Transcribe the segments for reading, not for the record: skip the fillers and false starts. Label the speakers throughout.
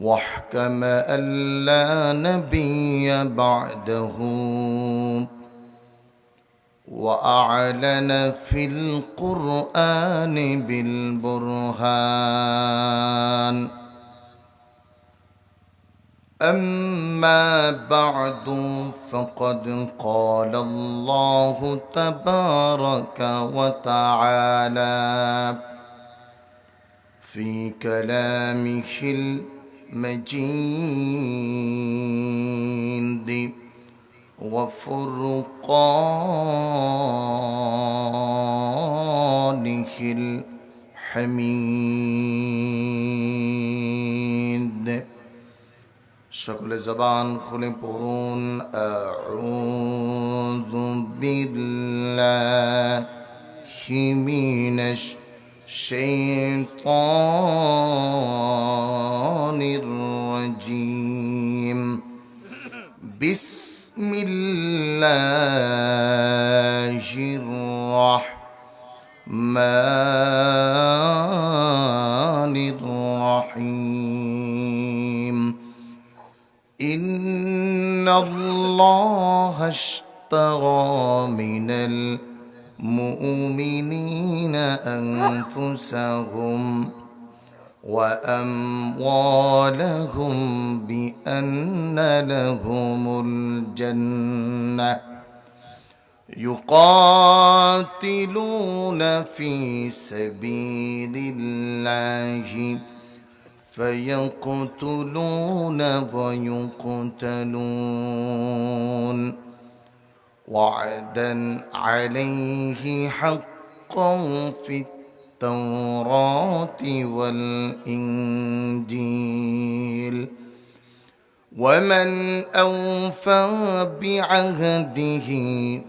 Speaker 1: واحكم ألا نبي بعده وأعلن في القرآن بالبرهان أما بعد فقد قال الله تبارك وتعالى في كلامه المجيد وفرقانه الحميد সকলে জবান খুলে পড়ুন আউযু বিল্লাহি মিনাশ শাইতানির রাজীম বিসমিল্লাহির রাহমানির রাহিম إن الله اشترى من المؤمنين أنفسهم وأموالهم بأن لهم الجنة يقاتلون في سبيل الله فيقتلون ويقتلون وعدا عليه حقا في التوراة والإنجيل ومن أوفى بعهده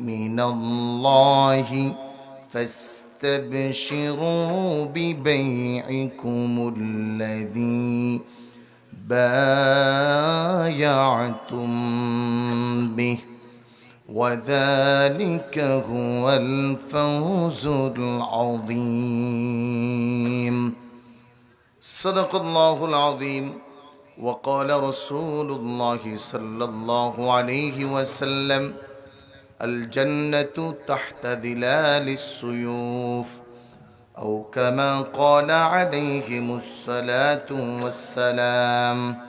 Speaker 1: من الله فاستبشروا ببيعكم الذي بايعتم به وذلك هو الفوز العظيم صدق الله العظيم وقال رسول الله صلى الله عليه وسلم الجنة تحت ظلال السيوف أو كما قال عليهم الصلاة والسلام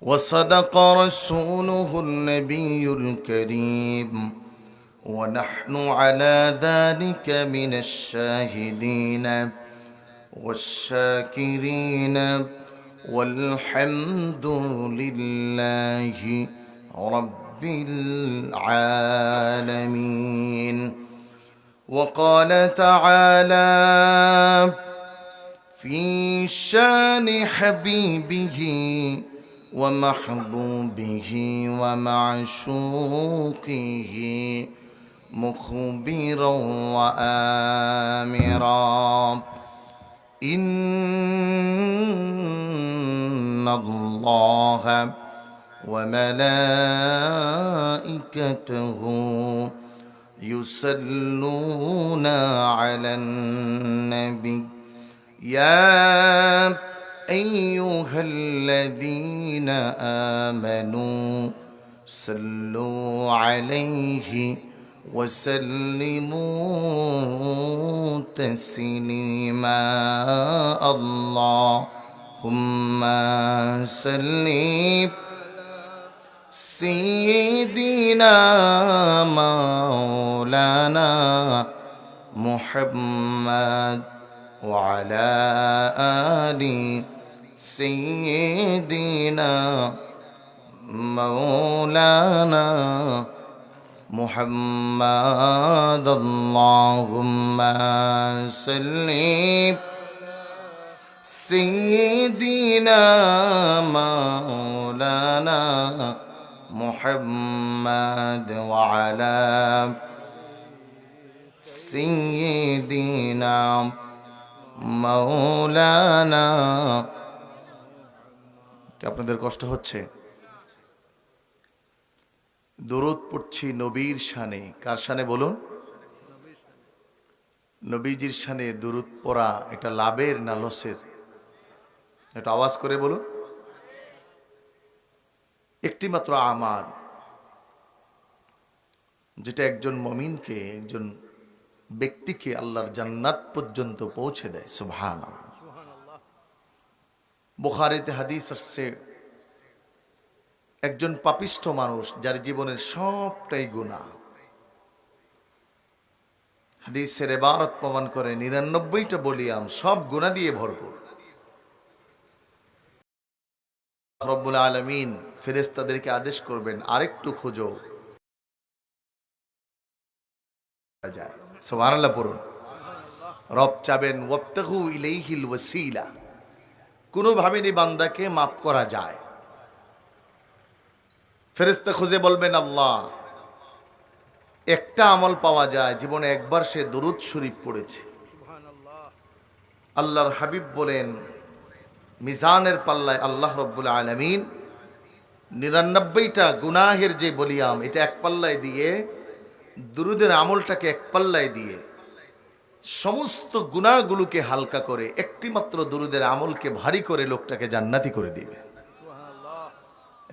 Speaker 1: وصدق رسوله النبي الكريم ونحن على ذلك من الشاهدين والشاكرين والحمد لله رب العالمين وقال تعالى في شان حبيبه ومحبوبه ومعشوقه مخبرا وآمرا إن الله وملائكته يصلون على النبي يا أيها الذين آمنوا صلوا عليه وسلموا تسليما اللهم صل سيدنا مولانا محمد وعلى آل سيدنا مولانا محمد اللهم صل سيدنا مولانا محمد وعلى سيدنا مولانا কি আপনাদের কষ্ট হচ্ছে? দরুদ পড়ছি নবীর শানে। কার শানে বলুন? নবীজির শানে দুরূদ পড়া এটা লাভের না লসের? এটা আওয়াজ করে বলুন। একটি মাত্র আমার, যেটা একজন মুমিনকে, একজন ব্যক্তিকে আল্লাহর জান্নাত পর্যন্ত পৌঁছে দেয়। সুবহানাল্লাহ। বুখারীতে হাদিস আসছে, একজন পাপিষ্ঠ মানুষ যার জীবনের সবটাই গুনাহ, হাদিসের ইবারত প্রমাণ করে ৯৯টা বলিয়াম সব গুনাহ দিয়ে ভরপুর। রব্বুল আলামিন ফেরেশতাদেরকে আদেশ করবেন, আরেকটু খোঁজো যায়। সুবহানাল্লাহ পড়ুন। রব চাবেন ওয়াবতাগু ইলাইহিল ওয়াসিলা, কোনোভাবে নি বান্দাকে মাফ করা যায়। ফেরেশতা খুঁজে বলবেন, আল্লাহ একটা আমল পাওয়া যায় জীবনে একবার সে দরুদ শরীফ পড়েছে। আল্লাহর হাবিব বলেন, মিজানের পাল্লায় আল্লাহ রব্বুল আলামিন ৯৯টা গুনাহের যে বলিয়াম এটা এক পাল্লায় দিয়ে, দুরুদের আমলটাকে এক পাল্লায় দিয়ে, সমস্ত গুনাহগুলোকে হালকা করে একটি মাত্র দুরুদের আমলকে ভারী করে লোকটাকে জান্নাতি করে দিবে।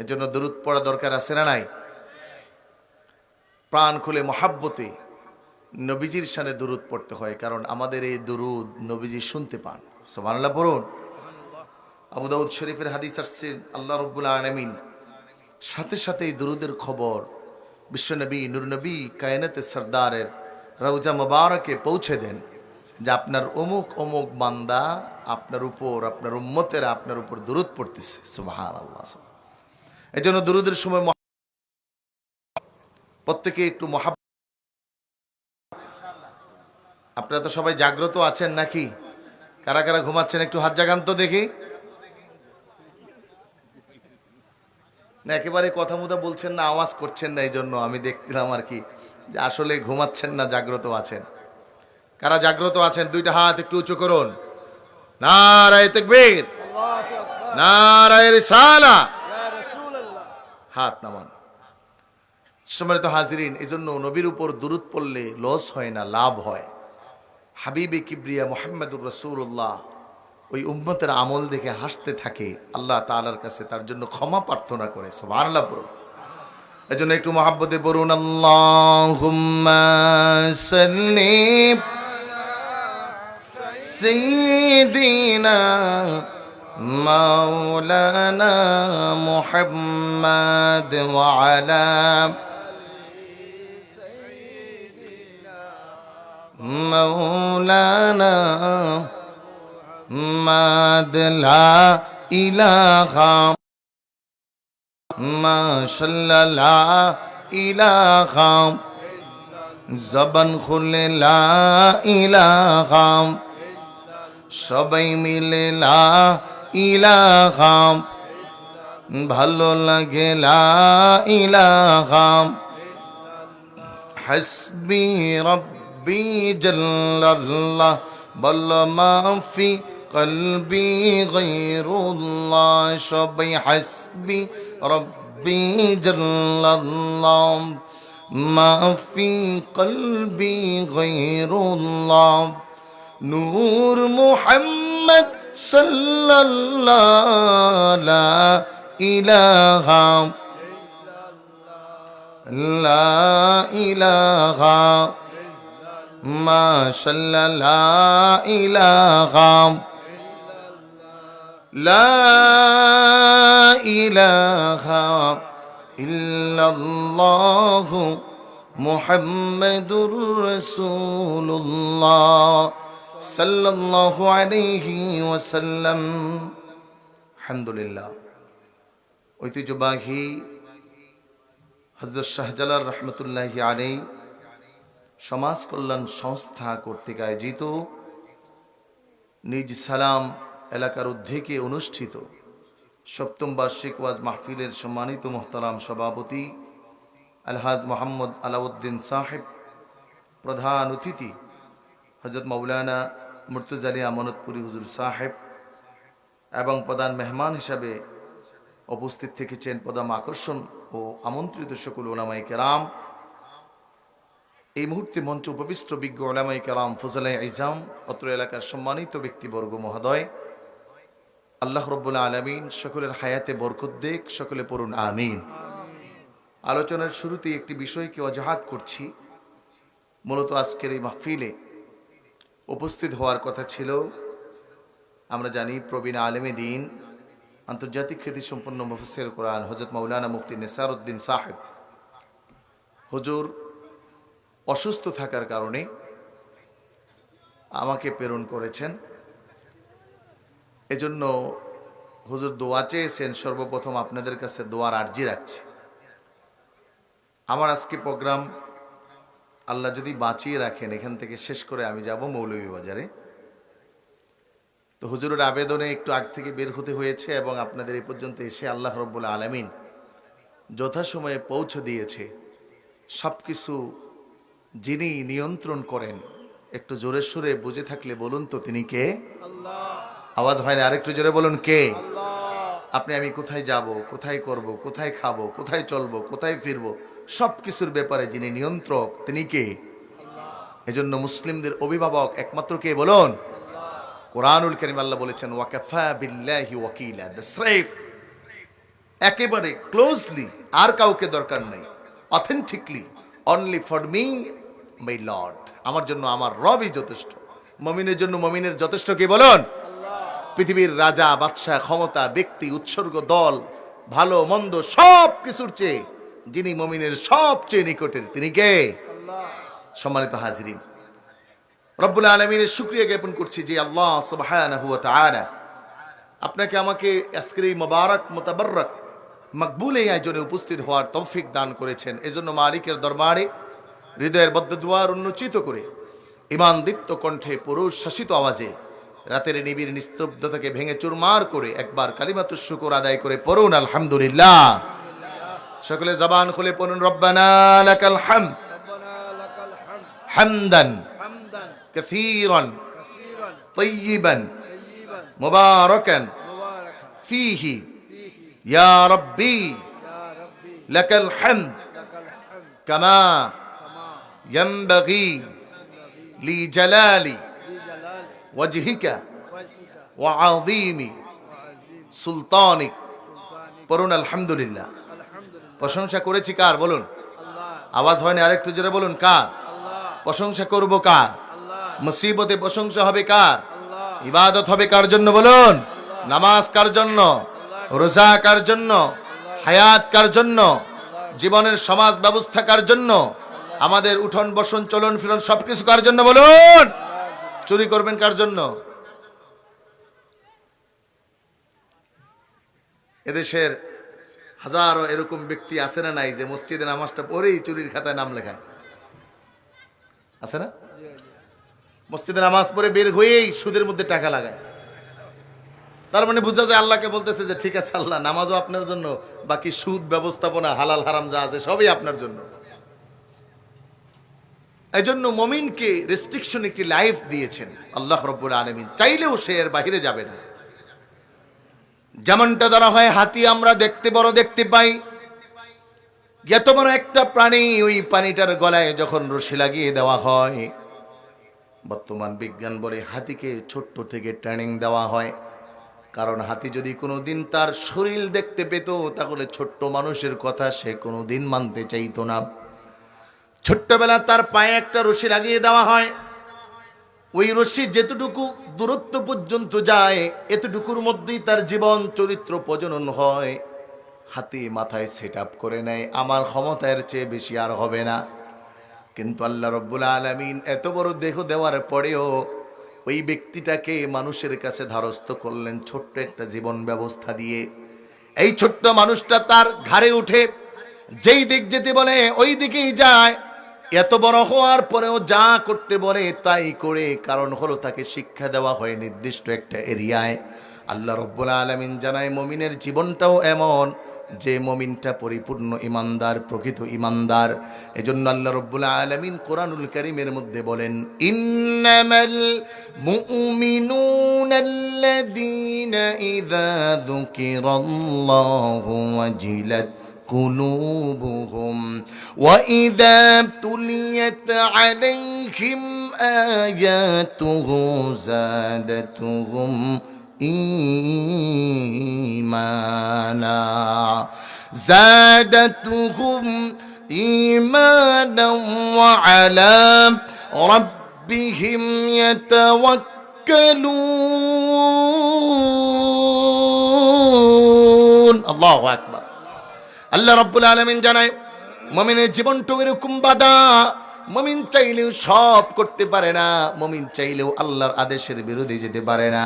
Speaker 1: এজন্য দুরুদ পড়া দরকার আছে না নাই? প্রাণ খুলে মহাব্বতে নবীজির শানে দুরুদ পড়তে হয়, কারণ আমাদের এই দুরুদ নবীজি শুনতে পান। সুবহানাল্লাহ পড়ুন। আবু দাউদ শরীফের হাদিস আসছে, আল্লাহ রাব্বুল আলামিন সাথে সাথে এই দুরুদের খবর বিশ্বনবী নূর নবী কায়নাতের সরদারের রওজা মুবারকে পৌঁছে দেন, যে আপনার অমুক অমুক বান্দা আপনার উপর, আপনার উম্মতেরা আপনার উপর দুরুদ পড়তেছে। সুবহানাল্লাহ। এই জন্য দুরুদের সময় প্রত্যেকে একটু মহাব্বত। আপনারা তো সবাই জাগ্রত আছেন নাকি? কারা কারা ঘুমাচ্ছেন একটু হাত জাগান তো দেখি। না একেবারে কথা মুদা বলছেন না, আওয়াজ করছেন না, এই জন্য আমি দেখলাম আর কি যে আসলে ঘুমাচ্ছেন না জাগ্রত আছেন। কারা জাগ্রত আছেন দুইটা হাত একটু উঁচু করুন। নারায়ে তাকবীর, নারায়ে রিসালাহ, হাত নামান। সম্মানিত হাজিরিন, এজন্য নবীর উপর দুরূদ পড়লে লস হয় না, লাভ হয়। হাবিবে কিবরিয়া মুহাম্মদুর রাসূলুল্লাহ ওই উম্মতের আমল দেখে হাসতে থাকে, আল্লাহ তাআলার কাছে তার জন্য ক্ষমা প্রার্থনা করে। সুবহানাল্লাহ পড়ুন। এজন্য একটু মহাব্বতে পড়ুন, আল্লাহুম্মা সাল্লি সাইয়্যিদিনা মাওলানা মুহাম্মাদ ওয়া আলা মাওলানা মুহাম্মাদ লা ইলাহা মাশাআল্লাহ লা ইলাহা, জবান খুলে লা ইলাহা, সবাই মিলে লা ইলাহা, ভালো লাগে লা ইলাহা, হাসবি রব্বি জাল্লাল্লাহ, বল মাফি কলবি গায়রুল্লাহ, সবাই হাসবি রব্বি জাল্লাল্লাহ, মাফি কলবি গায়রুল্লাহ, নূর মুহাম্মদ সাল্লাল্লাহু লা ইলাহা লা ইলাহা মাশাআল্লাহ লা ইলাহা লা ইলাহা ইল্লাল্লাহু মুহাম্মাদুর রাসূলুল্লাহ সাল্লাল্লাহু আলাইহি ওয়াসাল্লাম। আলহামদুলিল্লাহ। ঐতিহ্যবাহী হযরত শাহজালাল রহমতুল্লাহি আলাইহি সমাজ কল্যাণ সংস্থা কর্তৃক আয়োজিত নিজ সালাম এলাকার উদ্যোগে অনুষ্ঠিত ৭ম বার্ষিক ওয়াজ মাহফিলের সম্মানিত মোহতারাম সভাপতি আলহাজ মোহাম্মদ আলাউদ্দিন সাহেব, প্রধান অতিথি হযরত মাওলানা মুর্তজা আলী আমানতপুরি হুজুর সাহেব, এবং প্রধান মেহমান হিসাবে উপস্থিত থেকেছেন প্রধান আকর্ষণ ও আমন্ত্রিত সকল উলামায়ে কেরাম, এই মুহূর্তে মঞ্চ উপবিষ্ট বিজ্ঞ ওলামাই কেরাম, ফজলাই ইজাম, অত্র এলাকার সম্মানিত ব্যক্তিবর্গ মহোদয়, আল্লাহ রব্বুল আলামিন সকলের হায়াতে বরকত দেখ, সকলে পড়ুন আমিন। আলোচনার শুরুতেই একটি বিষয়কে অজাহাত করছি। মূলত আজকের এই মাহফিলে উপস্থিত হওয়ার কথা ছিল, আমরা জানি প্রবীণ আলেমে দ্বীন, আন্তর্জাতিক খ্যাতিসম্পন্ন মুফাসসির কোরআন হযরত মাওলানা মুফতি নেসারউদ্দিন সাহেব হুজুর অসুস্থ থাকার কারণে আমাকে প্রেরণ করেছেন। এজন্য হুজুর দোয়া চেয়েছেন। সর্বপ্রথম আপনাদের কাছে দোয়ার আর্জি রাখছি। আমার আজকে প্রোগ্রাম আল্লাহ যদি বাঁচিয়ে রাখেন, এখান থেকে শেষ করে আমি যাব মৌলভীবাজারে। তো হুজুরের আবেদনে একটু আগ থেকে বের হতে হয়েছে এবং আপনাদের এই পর্যন্ত এসে আল্লাহ রব্বুল আলামিন যথাসময়ে পৌঁছে দিয়েছে। সব কিছু যিনি নিয়ন্ত্রণ করেন, একটু জোরে সুরে বুঝে থাকলে বলুন তো তিনি কে? আওয়াজ হয় না, আরেকটু জোরে বলুন কে? আপনি আমি কোথায় যাব, কোথায় করব, কোথায় খাবো, কোথায় চলবো, কোথায় ফিরবো, সব কিছুর ব্যাপারে যিনি নিয়ন্ত্রক তিনি কে? এজন্য মুসলিমদের অভিভাবক একমাত্র কে বলুন? কোরআনুল কারীম আল্লাহ বলেছেন ওয়াকাফা বিল্লাহি ওয়াকিলা, দ্য সেফ, একেবারে ক্লোজলি, আর কাউকে দরকার নাই, authentically only for me my lord, আমার জন্য আমার রবই যথেষ্ট। মুমিনের জন্য মুমিনের যথেষ্ট কে বলুন? পৃথিবীর রাজা, বাদশাহ, ক্ষমতা, ব্যক্তি, উৎসর্গ, দল, ভালো মন্দ সব কিছুর চেয়ে যিনি মুমিনের সবচেয়ে নিকটের তিনি কে? সম্মানিত হাজিরিন, রব্বুল আলামিনের শুকরিয়া জ্ঞাপন করছি যে আল্লাহ সুবহানাহু ওয়া তাআলা আপনাকে আমাকে আজকের এই মুবারক মুতাবাররক মকবুল এই আয়োজনে উপস্থিত হওয়ার তৌফিক দান করেছেন। এজন্য মালিকের দরবারে হৃদয়ের বদ্ধ দুয়ার উন্মোচিত করে ঈমান দীপ্ত কণ্ঠে পুরুষ শাসিত আওয়াজে রাতের নিবিড় নিস্তব্ধতাকে ভেঙে চুরমার করে একবার কালিমাতুশ শুকর আদায় করে পড়ুন আলহামদুলিল্লাহ। সকলে জবান খুলে পড়ুন রব্বানা লাকাল হামদ হামদান কাসীরান তাইয়িবান মুবারাকান ফীহি ইয়া রাব্বি লাকাল হামদ কামা ইয়ানবাগি লিজালালি ওয়াজহিকা ওয়া আযীমি সুলতানিক। পড়ুন আলহামদুলিল্লাহ। প্রশংসা করেছি কার বলুন? আওয়াজ হয়নি, আরেকটু জোরে বলুন কার? প্রশংসা করব কার? মুসিবতে প্রশংসা হবে কার? ইবাদত হবে কার জন্য বলুন? নামাজ কার জন্য? রোজা কার জন্য? হায়াত কার জন্য? জীবনের সমাজ ব্যবস্থা কার জন্য? আমাদের উঠন বসন চলন ফিরন সবকিছু কার জন্য বলুন? চুরি করবেন কার জন্য? এদেশের হাজারো এরকম ব্যক্তি আছে না নাই যে মসজিদে নামাজটা পড়েই চুরির খাতায় নাম লেখায়? আছে না? মসজিদে নামাজ পড়ে বের হয়েই সুদের মধ্যে টাকা লাগায়। তার মানে বোঝা যায় আল্লাহকে বলতেছে যে ঠিক আছে আল্লাহ, নামাজও আপনার জন্য, বাকি সুদ ব্যবস্থাপনা হালাল হারাম যা আছে সবই আপনার জন্য। এই জন্য মুমিনকে রেস্ট্রিকশন একটি লাইফ দিয়েছেন আল্লাহ রাব্বুল আলামিন, চাইলেও সে এর বাইরে যাবে না। যেমনটা ধরা হয় হাতি, আমরা দেখতে বড় দেখতে পাই, এত বড় একটা প্রাণী, ওই প্রাণীটার গলায় যখন রশি লাগিয়ে দেওয়া হয়, বর্তমান বিজ্ঞান বলে হাতিকে ছোট্ট থেকে ট্রেনিং দেওয়া হয়। কারণ হাতি যদি কোনোদিন তার শরীর দেখতে পেত তাহলে ছোট্ট মানুষের কথা সে কোনোদিন মানতে চাইতো না। ছোট্টবেলা তার পায়ে একটা রশি লাগিয়ে দেওয়া হয়, ওই রশি যেতটুকু দূরত্ব পর্যন্ত যায় এতটুকুর মধ্যেই তার জীবন চরিত্র প্রজনন হয়। হাতি মাথায় সেট আপ করে নেয় আমার ক্ষমতার চেয়ে বেশি আর হবে না। কিন্তু আল্লাহ রব্বুল আলামিন এত বড় দেহ দেওয়ার পরেও ওই ব্যক্তিটাকে মানুষের কাছে ধারস্থ করলেন ছোট্ট একটা জীবন ব্যবস্থা দিয়ে। এই ছোট্ট মানুষটা তার ঘাড়ে উঠে যেই দিক যেতে বলে ওই দিকেই যায়। এত বড় হওয়ার পরেও যা করতে বলে তাই করে, কারণ হলো তাকে শিক্ষা দেওয়া হয় নির্দিষ্ট একটা এরিয়ায়। আল্লাহ রব্বুল আলামিন জানায় মুমিনের জীবনটাও এমন যে মুমিনটা পরিপূর্ণ ইমানদার, প্রকৃত ইমানদার। এজন্য আল্লাহ রব্বুল আলামিন কোরআনুল কারীমের মধ্যে বলেন ইন্নামাল মুমিনুনাল্লাযীনা ইযা যুকিরাল্লাহু ওয়াজিলাত قلوبهم وإذا تليت عليهم آياته زادتهم إيمانا وعلى ربهم يتوكلون الله أكبر আল্লাহ রাব্বুল আলামিন জানায় মুমিনের জীবনটা এরকম বাঁধা, মুমিন চাইলেও সব করতে পারে না, মুমিন চাইলেও আল্লাহর আদেশের বিরুদ্ধে যেতে পারে না,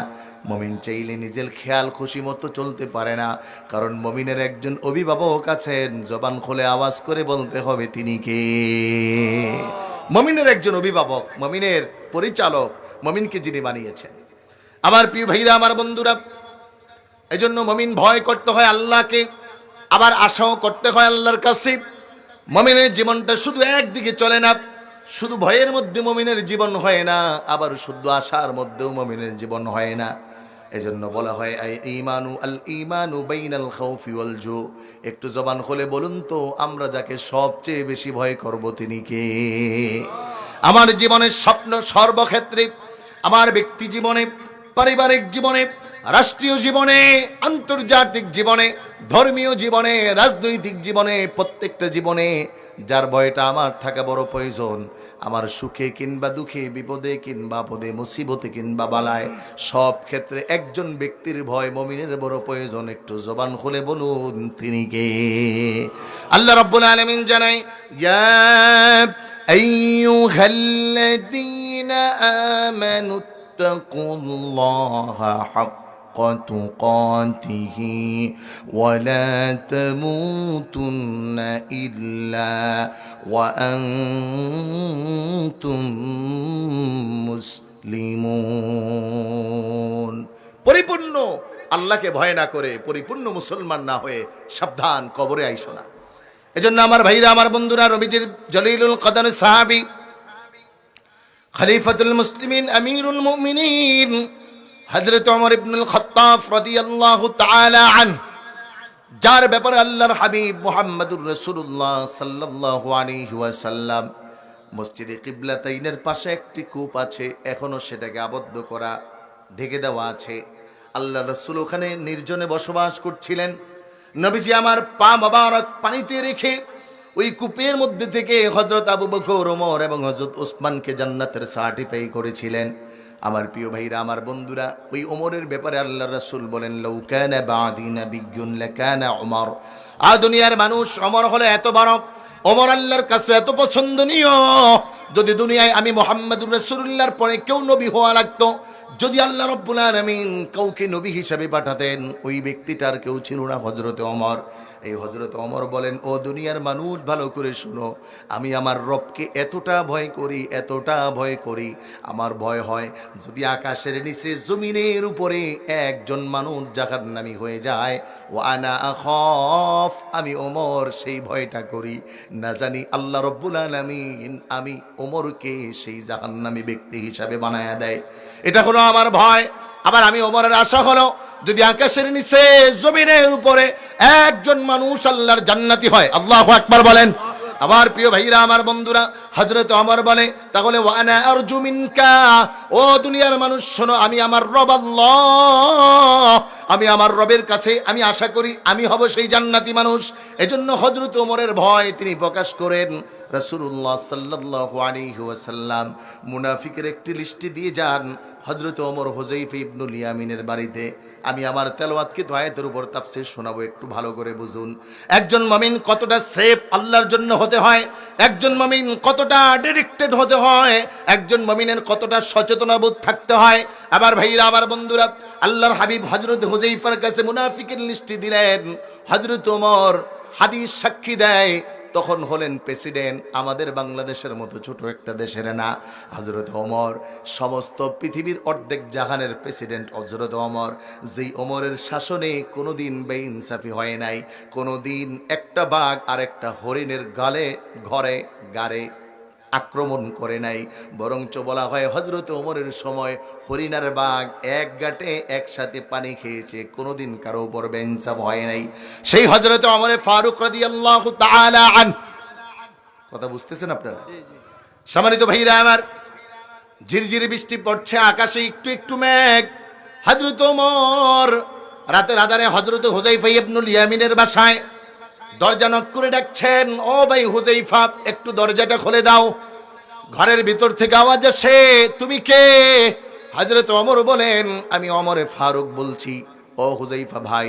Speaker 1: মুমিন চাইলে নিজের খেয়াল খুশি মতো চলতে পারে না। কারণ মুমিনের একজন অভিভাবক আছেন, জবান খুলে আওয়াজ করে বলতে হবে তিনি কে। মুমিনের একজন অভিভাবক, মুমিনের পরিচালক, মুমিনকে যিনি বানিয়েছেন। আমার প্রিয় ভাইরা, আমার বন্ধুরা, এজন্য মুমিন ভয় করতে হয় আল্লাহকে, আবার আশাও করতে হয় আল্লাহর কাছে। মুমিনের জীবনটা শুধু একদিকে চলে না, শুধু ভয়ের মধ্যে মুমিনের জীবন হয় না, আবার শুধু আশার মধ্যেও মুমিনের জীবন হয় না। এজন্য বলা হয় আল ঈমানু বাইনাল খাউফি ওয়াল জু। একটু জবান খুলে বলুন তো, আমরা যাকে সবচেয়ে বেশি ভয় করব তিনি কে? আমার জীবনের স্বপ্ন সর্বক্ষেত্রে, আমার ব্যক্তি জীবনে, পারিবারিক জীবনে, রাষ্ট্রীয় জীবনে, আন্তর্জাতিক জীবনে, ধর্মীয় জীবনে, রাজনৈতিক জীবনে, প্রত্যেকটা জীবনে যার ভয়টা আমার থাকা বড় প্রয়োজন। আমার সুখে কিংবা দুঃখে, বিপদে কিংবা আপদে, মুসিবতে কিংবা বালায়, সব ক্ষেত্রে একজন ব্যক্তির ভয় মুমিনের বড় প্রয়োজন। একটু জবান খুলে বলুন তিনি কে? আল্লাহ রাব্বুল আলামিন জানায়, ইয়া আইয়ুহাল্লাযীনা আমানু তাকুল্লাহা حق تقاته ولا تموتن إلا وأنتم মুসলিমুন। পরিপূর্ণ আল্লাহকে ভয় না করে, পরিপূর্ণ মুসলমান না হয়ে সাবধান, কবরে আইসো না। এজন্য আমার ভাইরা, আমার বন্ধুরা, নবীজির জলিলুল কদর সাহাবী, খলিফাতুল মুসলিমিন, আমিরুল মুমিনিন হযরত ওমর ইবনুল খাত্তাব রাদিয়াল্লাহু তাআলা আনহু, যার ব্যাপারে আল্লাহর হাবিব মুহাম্মদুর রাসূলুল্লাহ সাল্লাল্লাহু আলাইহি ওয়াসাল্লাম মসজিদে কিবলাতাইনের পাশে একটি কূপ আছে, এখনো সেটাকে আবদ্ধ করা, ঢেকে দেওয়া আছে। আল্লাহ রাসূল ওখানে নির্জনে বসবাস করছিলেন। নবীজি আমার পা মোবারক পানিতে রেখে ওই কূপের মধ্যে থেকে হযরত আবু বকর, ওমর এবং হযরত ওসমানকে জান্নাতের সার্টিফাই করেছিলেন। আমার প্রিয় ভাইরা, আমার বন্ধুরা, ওই ওমরের ব্যাপারে আল্লাহ রাসূল বলেন, লাউ কানা বা'দি নাবিয়্যুন লাকানা ওমর। দুনিয়ার মানুষ ওমর হলো এত বড়, ওমর আল্লাহর কাছে এত পছন্দনীয়, যদি দুনিয়ায় আমি মুহাম্মদুর রাসূলুল্লাহর পরে কেউ নবী হওয়া লাগতো, যদি আল্লাহ রাব্বুল আলামিন কাউকে নবী হিসেবে পাঠাতেন, ওই ব্যক্তিটার কেউ ছিল না হযরতে ওমর। এই হযরত ওমর বলেন, ও দুনিয়ার মানুষ ভালো করে শুনো, আমি আমার রবকে এতটা ভয় করি, এতটা ভয় করি, আমার ভয় হয় যদি আকাশের নিচে জমিনের উপরে একজন মানুষ জাহান্নামী হয়ে যায়, ও আনা আখাফ, আমি ওমর সেই ভয়টা করি, না জানি আল্লাহ রাব্বুল আলামিন আমি ওমরকে সেই জাহান্নামী ব্যক্তি হিসাবে বানায়া দেয়। এটা হলো আমার ভয়। আবার আমি ওমরের আশা হলো যদি আকাশের নিচে জমিনের উপরে একজন মানুষ আল্লাহর জান্নাতি হয়। আল্লাহু আকবার বলেন। আমার প্রিয় ভাইরা, আমার বন্ধুরা, হযরত ওমর বলে, তাহলে ওয়ানা আরজু মিনকা, ও দুনিয়ার মানুষ শোনো, আমি আমার রব আল্লাহ, আমি আমার রবের কাছে আমি আশা করি আমি হব সেই জান্নাতি মানুষ। এজন্য হযরত ওমরের ভয় তিনি প্রকাশ করেন। রাসূলুল্লাহ সাল্লাল্লাহু আলাইহি ওয়াসাল্লাম মুনাফিকের একটি লিস্টি দিয়ে যান হযরত ওমর হুযাইফা ইবনুল ইয়ামিনের বাড়িতে। আমি আমার তেলাওয়াতকে আয়াতের উপর তাফসীর শোনাবো, একটু ভালো করে বুঝুন। একজন মুমিন কতটা সেফ আল্লাহর জন্য হতে হয়, একজন মুমিন কতটা ডিরেক্টেড হতে হয়, একজন মুমিনের কতটা সচেতনবোধ থাকতে হয়। আবার ভাইরা, আমার বন্ধুরা, আল্লাহর হাবিব হযরত হুযাইফার কাছে মুনাফিকের লিস্টি দিলেন। হযরত ওমর হাদিস সাক্ষী দেয়, তখন হলেন প্রেসিডেন্ট, আমাদের বাংলাদেশের মতো ছোট একটা দেশের না। হযরত ওমর সমস্ত পৃথিবীর অর্ধেক জাহানের প্রেসিডেন্ট হযরত ওমর, যেই ওমরের শাসনে কোনোদিন বেইনসাফি হয় নাই, কোনোদিন একটা বাঘ আর একটা হরিণের গালে ঘরে গাড়ে আক্রমণ করে নাই, বরঞ্চ বলা হয় হযরত ওমরের সময় হরিণার বাঘ এক গাঁটে একসাথে পানি খেয়েছে, কোনোদিন কারো উপর বেইনসাফ হয় নাই। সেই হযরত ওমরে ফারুক রাদিয়াল্লাহু তাআলা আন, কথা বুঝতেছেন আপনারা? সম্মানিত ভাইরা আমার, ঝিরঝিরি বৃষ্টি পড়ছে, আকাশে একটু একটু মেঘ। হযরত ওমর রাতের আধারে হযরত হুযায়ফা ইবনুল ইয়ামিনের বাসায় দরজা নক করে ডাকছেন, ও ভাই হুযায়ফা, একটু দরজাটা খুলে দাও। ঘরের ভিতর থেকে আওয়াজ আসে, তুমি কে? হযরত ওমর বলেন, আমি ওমরে ফারুক বলছি। ও হুযায়ফা ভাই।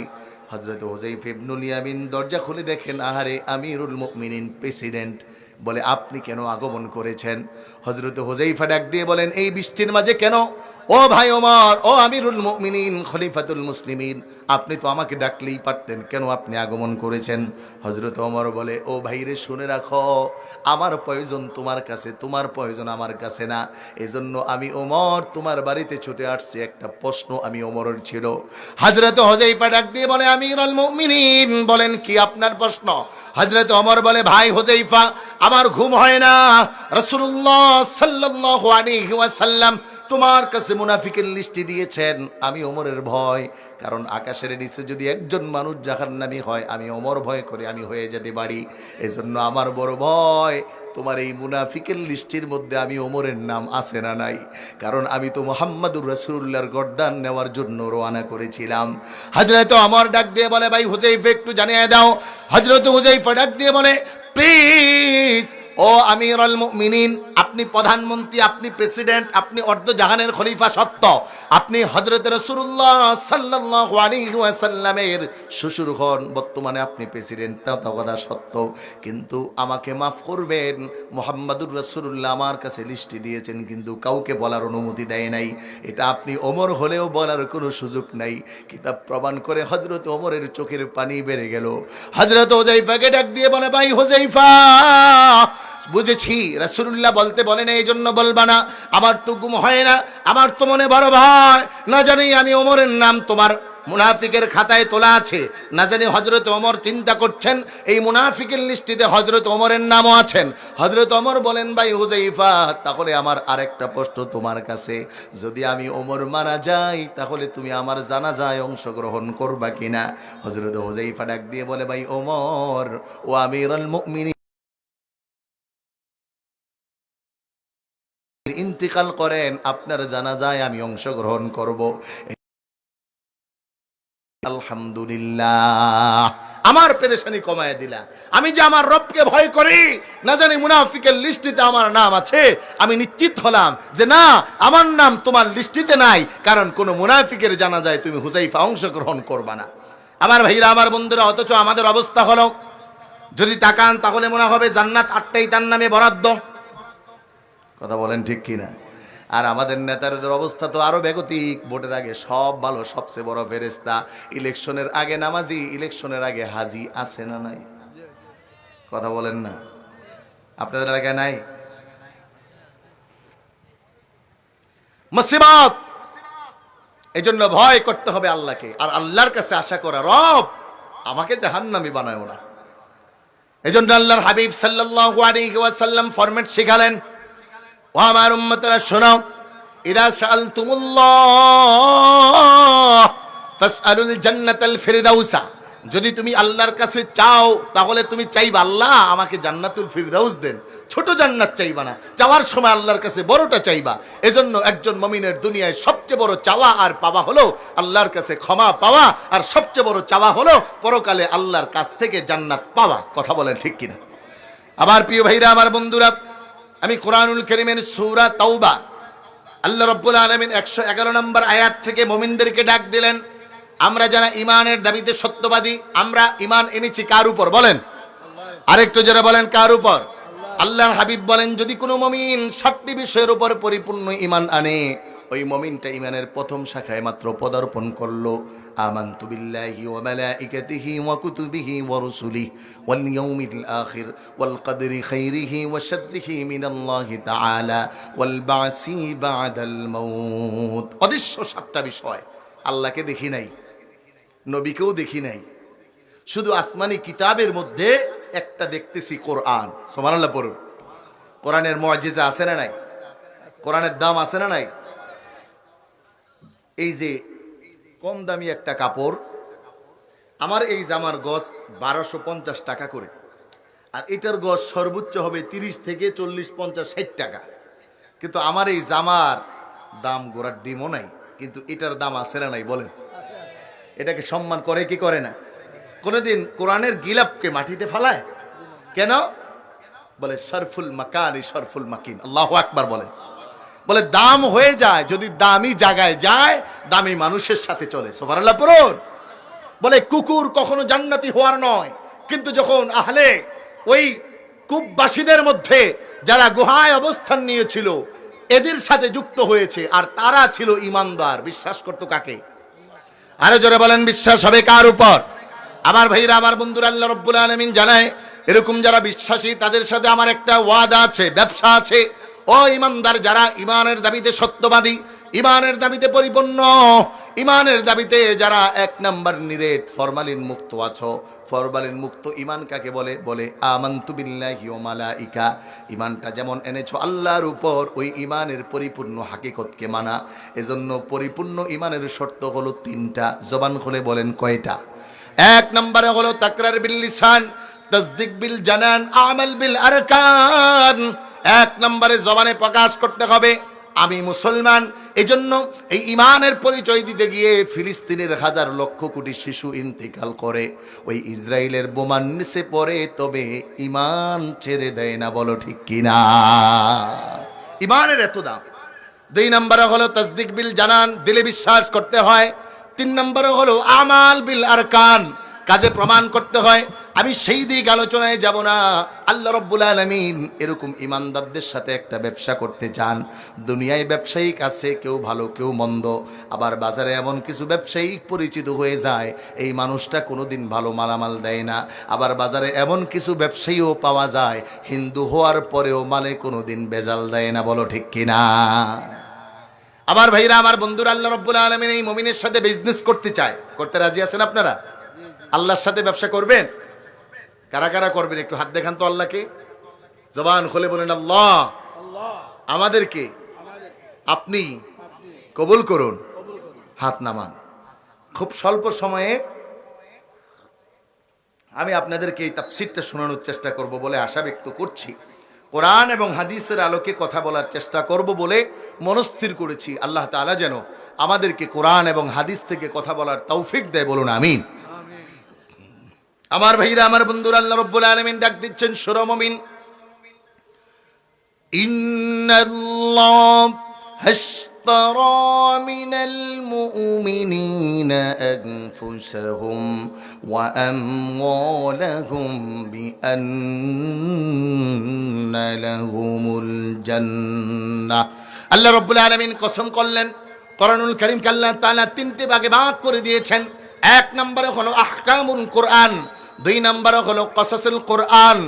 Speaker 1: হযরত হুযায়ফা ইবনুল ইয়ামিন দরজা খুলে দেখেন, আহারে আমিরুল মুমিনিন, প্রেসিডেন্ট। বলে, আপনি কেন আগমন করেছেন? হযরত হুযায়ফা ডাক দিয়ে বলেন, এই বৃষ্টির মাঝে কেন? ও ভাই ওমর, ও আমিরুল মুমিনিন, খলিফাতুল মুসলিমিন, আপনি তো আমাকে ডাকলেই পারতেন, কেন আপনি আগমন করেছেন? হযরত ওমর বলে, ও ভাইরে, শুনে রাখো, আমার প্রয়োজন তোমার কাছে, তোমার প্রয়োজন আমার কাছে না। এজন্য আমি ওমর তোমার বাড়িতে ছুটে আসছি। একটা প্রশ্ন আমি ওমরের ছিল। হযরত হুযায়ফা ডাক দিয়ে বলে, আমিরুল মুমিনিন, বলেন কি আপনার প্রশ্ন? হযরত ওমর বলে, ভাই হুযায়ফা, আমার ঘুম হয় না। রাসূলুল্লাহ সাল্লাল্লাহু আলাইহি ওয়াসাল্লাম তোমার কাছে মুনাফিকের লিস্টি দিয়েছেন। আমি ওমরের ভয়, কারণ আকাশের নিচে যদি একজন মানুষ জাহান্নামী হয়, আমি ওমর ভয় করে আমি হয়ে যেতে পারি। এজন্য আমার বড় ভয়, তোমার এই মুনাফিকের লিস্টির মধ্যে আমি ওমরের নাম আছে না নাই? কারণ আমি তো মুহাম্মাদুর রাসূলুল্লাহর গর্দান নেওয়ার জন্য রওনা করেছিলাম। হযরত ওমর ডাক দিয়ে বলে, ভাই হুযায়ফা, একটু জানিয়ে দাও। হযরত হুযায়ফা ডাক দিয়ে বলে, প্লিজ, ও আমিরুল মুমিনিন, আপনি প্রধানমন্ত্রী, আপনি প্রেসিডেন্ট, আপনি অর্ধজাহানের খলিফা সত্য, আপনি হযরত রাসূলুল্লাহ সাল্লাল্লাহু আলাইহি ওয়াসাল্লামের শ্বশুর হন, বর্তমানে আপনি প্রেসিডেন্ট, তা কথা সত্য। কিন্তু আমাকে মাফ করবেন, মুহাম্মাদুর রাসূলুল্লাহ আমার কাছে লিস্টি দিয়েছেন, কিন্তু কাউকে বলার অনুমতি দেয় নাই। এটা আপনি ওমর হলেও বলার কোনো সুযোগ নাই। কিতাব প্রমাণ করে হযরত ওমরের চোখের পানি বেড়ে গেল। হযরত হুযায়ফাকে ডাক দিয়ে বলে, ভাই হুযায়ফা, বুঝেছি রাসূলুল্লাহ বলতে বলেন, এই জন্য বলবা না। আমার তো ঘুম হয় না, আমার তো মনে বড় ভয়, না জানি আমি ওমরের নাম তোমার মুনাফিকের খাতায় তোলা আছে, না জানি হযরত ওমর চিন্তা করছেন এই মুনাফিকের লিস্টিতে হযরত ওমরের নামও আছেন। হযরত ওমর বলেন, ভাই হুযায়ফা, তাহলে আমার আরেকটা প্রশ্ন তোমার কাছে, যদি আমি ওমর মারা যাই, তাহলে তুমি আমার জানাজায় অংশগ্রহণ করবা কিনা? হযরত হুযায়ফা ডাক দিয়ে বলে, ভাই ওমর, ও আমিরুল মুমিনিন ইন্তিকাল করেন, আপনার জানাজায় আমি অংশগ্রহণ করব। আলহামদুলিল্লাহ, আমার পেরেশানি কমায় দিলা। আমি যে আমার রবকে ভয় করি, না জানি মুনাফিকের লিস্টিতে আমার নাম আছে, আমি নিশ্চিত হলাম যে না, আমার নাম তোমার লিস্টিতে নাই, কারণ কোন মুনাফিকের জানাজায় তুমি হুযায়ফা অংশগ্রহণ করবা না। আমার ভাইরা, আমার বন্ধুরা, অথচ আমাদের অবস্থা হলো, যদি তাকান তাহলে মনে হবে জান্নাত 8টাই তার নামে বরাদ্দ। কথা বলেন ঠিক কিনা? আর আমাদের নেতাদের অবস্থা তো আরো বেগতিক। ভোটের আগে সব ভালো, সবচেয়ে বড় ফেরেশতা, ইলেকশনের আগে নামাজি, ইলেকশনের আগে হাজি, আছে না নাই? কথা বলেন না, আপনাদের এলাকায় নাই? মুসিবত। এই জন্য ভয় করতে হবে আল্লাহকে, আর আল্লাহর কাছে আশা করা, রব আমাকে জাহান্নামী বানায়ো না। এই জন্য আল্লাহর হাবিব সাল্লাল্লাহু আলাইহি ওয়াসাল্লাম ফরম্যাট শিখালেন, ও আমার উম্মতরা শোনো, ইদা সাআলতুমুল্লাহ ফাসআলুল জান্নাতাল ফিরদাউসা, যদি তুমি আল্লাহর কাছে চাও, তাহলে তুমি চাইবা আল্লাহ আমাকে জান্নাতুল ফিরদাউস দেন, ছোট জান্নাত চাইবা না, চাওয়ার সময় আল্লাহর কাছে বড়টা চাইবা। এজন্য একজন মুমিনের দুনিয়ায় সবচেয়ে বড় চাওয়া আর পাওয়া হলো আল্লাহর কাছে ক্ষমা পাওয়া, আর সবচেয়ে বড় চাওয়া হলো পরকালে আল্লাহর কাছ থেকে জান্নাত পাওয়া। কথা বলেন ঠিক কিনা? আমার প্রিয় ভাইরা, আমার বন্ধুরা, আমি কোরআনুল কারীমের সূরা তাওবা, আল্লাহ রাব্বুল আলামিন 111 নম্বর আয়াত থেকে মুমিনদেরকে ডাক দিলেন। আমরা যারা ঈমানের দাবিতে সত্যবাদী, আমরা ঈমান এনেছি কার উপর বলেন? আরেকটু যারা বলেন কার উপর? আল্লাহর হাবিব বলেন, যদি কোনো মুমিন 7টি বিষয়ের উপর পরিপূর্ণ ঈমান আনে, ওই মুমিনটা ঈমানের প্রথম শাখায় মাত্র পদার্পণ করলো। আমানতু বিল্লাহি ওয়া মালাইকাতিহি ওয়া কুতুবিহি ওয়া রুসুলিহি ওয়াল ইয়াউমিল আখির ওয়াল কদরি খাইরিহি ওয়া শাররিহি মিনাল্লাহি তাআলা ওয়াল বাসি বাদাল মাউত। অদৃশ্য 7টা বিষয়। আল্লাহকে দেখি নাই, নবীকেও দেখি নাই, শুধু আসমানি কিতাবের মধ্যে একটা দেখতেছি, কোরআন। সুবহানাল্লাহ পড়ুন। কোরআনের মুআজিজা আছে না নাই? কোরআনের দাম আছে না নাই? এই যে কম দামি একটা কাপড়, আমার এই জামার গজ 1250 টাকা করে, আর এটার গজ সর্বোচ্চ হবে 30 থেকে 40, 50, 60 টাকা। কিন্তু আমার এই জামার দাম গোড়ার ডিমও নাই, কিন্তু এটার দাম আছে না নাই বলেন? এটাকে সম্মান করে কি করে না? কোনোদিন কোরআনের গিলাপকে মাটিতে ফালায় কেন? বলে শরফুল মাকানি শরফুল মাকিন। আল্লাহু আকবার বলে। বলে দাম হয়ে যায় যদি দামি জায়গায় যায়, দামি মানুষের সাথে চলে। সুবহানাল্লাহ পড়ুন। বলে কুকুর কখনো জান্নাতি হওয়ার নয়, কিন্তু যখন আহলে ওই কূপবাসীদের মধ্যে যারা গুহায় অবস্থান নিয়েছিল এদের সাথে যুক্ত হয়েছে, আর তারা ছিল ইমানদার, বিশ্বাস করতো কাকে? আরো জোরে বলেন, বিশ্বাস হবে কার উপর? আমার ভাইরা, আমার বন্ধুরা, আল্লাহ রাব্বুল আলামিন জানায় এরকম যারা বিশ্বাসী তাদের সাথে আমার একটা ওয়াদা আছে, ব্যবসা আছে। ও ইমানদার যারা ইমানের দাবিতে সত্যবাদী, ইমানের দাবিতে পরিপূর্ণ, ইমানের দাবিতে যারা এক নাম্বার নিরেট ফরমালিন মুক্ত আছো। ফরমালিন মুক্ত ইমান কাকে বলে? বলে আমানতু বিল্লাহি ওয়া মালাইকা। ইমানটা যেমন এনেছো আল্লাহর উপর, ওই ইমানের পরিপূর্ণ হাকিকতকে মানা। এজন্য পরিপূর্ণ ইমানের শর্ত হলো 3টা। জবান খুলে বলেন কয়টা? এক নম্বরে হলো তাকরার বিল লিসান, তাসদিক বিল জানান, আমাল বিল আরকান। এক নম্বরে জবানে প্রকাশ করতে হবে আমি মুসলমান। এজন্য এই ইমানের পরিচয় দিতে গিয়ে ফিলিস্তিনের হাজার লক্ষ কোটি শিশু ইন্তেকাল করে, ওই ইসরায়েলের বোমার নিচে পড়ে, তবে ইমান ছেড়ে দেয় না। বলো ঠিক কিনা? ইমানের এত দাম। 2 নম্বরে হলো তাসদিক বিল জানান, দিলে বিশ্বাস করতে হয়। 3 নম্বরে হলো আমাল বিল আরকান, কাজে প্রমাণ করতে হয়। আমি সেই দিক আলোচনায় যাব না। আল্লাহ রাব্বুল আলামিন এরকম ইমানদারদের সাথে একটা ব্যবসা করতে চান। দুনিয়ায় ব্যবসায়িক আছে, কেউ ভালো কেউ মন্দ, আবার বাজারে এমন কিছু ব্যবসায়িক পরিচিত হয়ে যায় এই মানুষটা কোনোদিন ভালো মালামাল দেয় না। আবার বাজারে এমন কিছু ব্যবসায়ীও পাওয়া যায় হিন্দু হওয়ার পরেও মালে কোনোদিন ভেজাল দেয় না। বলো ঠিক কিনা? আমার ভাইরা, আমার বন্ধুরা, আল্লাহ রাব্বুল আলামিন এই মুমিনের সাথে বিজনেস করতে চায়। করতে রাজি আছেন আপনারা? আল্লাহর সাথে ব্যবসা করবেন? কারা কারা করবেন একটু হাত দেখান তো আল্লাহকে। জবান খুলে বলেন আল্লাহ আমাদেরকে আপনি কবুল করুন। হাত নামান। খুব স্বল্প সময়ে আমি আপনাদেরকে এই তাফসীরটা শোনানোর চেষ্টা করব বলে আশা ব্যক্ত করছি। কোরআন এবং হাদিসের আলোকে কথা বলার চেষ্টা করব বলে মনস্থির করেছি। আল্লাহ তাআলা যেন আমাদেরকে কোরআন এবং হাদিস থেকে কথা বলার তৌফিক দেয়। বলুন আমিন। আমার ভাইরা, আমার বন্ধুরা, আল্লাহ রাব্বুল আলামিন ডাক দিচ্ছেন সূরা মুমিন, ইন্নাল্লাহ হাশতারা মিনাল মুমিনিনা আনফুসাহুম ওয়া আমওয়ালাহুম বিআন্না লাহুমুল জান্নাহ। আল্লাহ রাব্বুল আলামিন কসম করলেন, কোরআনুল কারীমকে আল্লাহ তাআলা 3টে ভাগে ভাগ করে দিয়েছেন। 1 নম্বরে হলো আহকামুল কোরআন, 2 নম্বরে হলো কসাসুল কোরআন,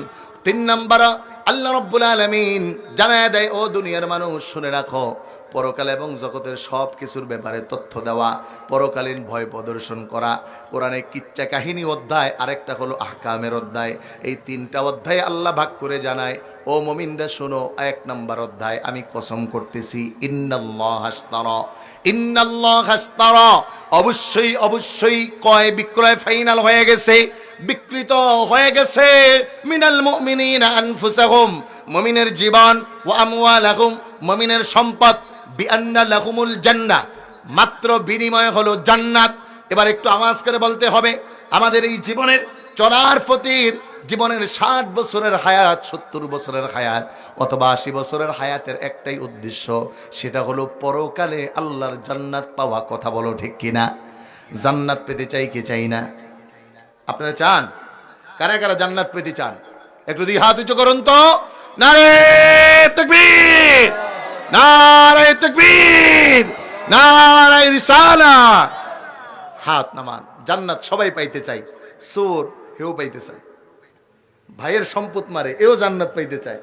Speaker 1: 3 নম্বরে আল্লাহ রাব্বুল আলামিন জানায় দেয়, ও দুনিয়ার মানুষ শুনে রাখো, পরকাল এবং জগতের সব কিছুর ব্যাপারে তথ্য দেওয়া, পরকালীন ভয় প্রদর্শন করা। কোরআনে কিচ্ছা কাহিনী অধ্যায়, আরেকটা হলো আহকামের অধ্যায়। এই 3টা অধ্যায় আল্লাহ ভাগ করে জানায়, ও মুমিনরা শোনো। 1 নম্বর অধ্যায়, আমি কসম করতেছি, ইন্নাল্লাহ হাশতারা, ইন্নাল্লাহ হাশতারা, অবশ্যই অবশ্যই ক্রয় বিক্রয় ফাইনাল হয়ে গেছে, বিকৃত হয়ে গেছে, মিনাল মুমিনিনা আনফুসাহুম, মুমিনের জীবন, ওয়া আমওয়ালাহুম, মুমিনের সম্পদ, বিআন্না লাহুমুল জান্নাহ, মাত্র বিনিময় হলো জান্নাত। এবার একটু আওয়াজ করে বলতে হবে, আমাদের এই জীবনের চলার পথের জীবনের 60 বছরের হায়াত, 70 বছরের হায়াত অথবা 80 বছরের হায়াতের একটাই উদ্দেশ্য, সেটা হলো পরকালে আল্লাহর জান্নাত পাওয়া। কথা বলো ঠিক কিনা? জান্নাত পেতে চাই কি চাই না? আপনারা চান? কারা কারা জান্নাত পেতে চান? একটু দুই হাত উঁচু করুন তো। নারে তাকবীর, নারে তাকবীর, নারে রিসালাত। হাত নামান। জান্নাত সবাই পাইতে চাই। চোর হেও পাইতে চায়, ভাইয়ের সম্পদ মারে এও জান্নাত পাইতে চায়,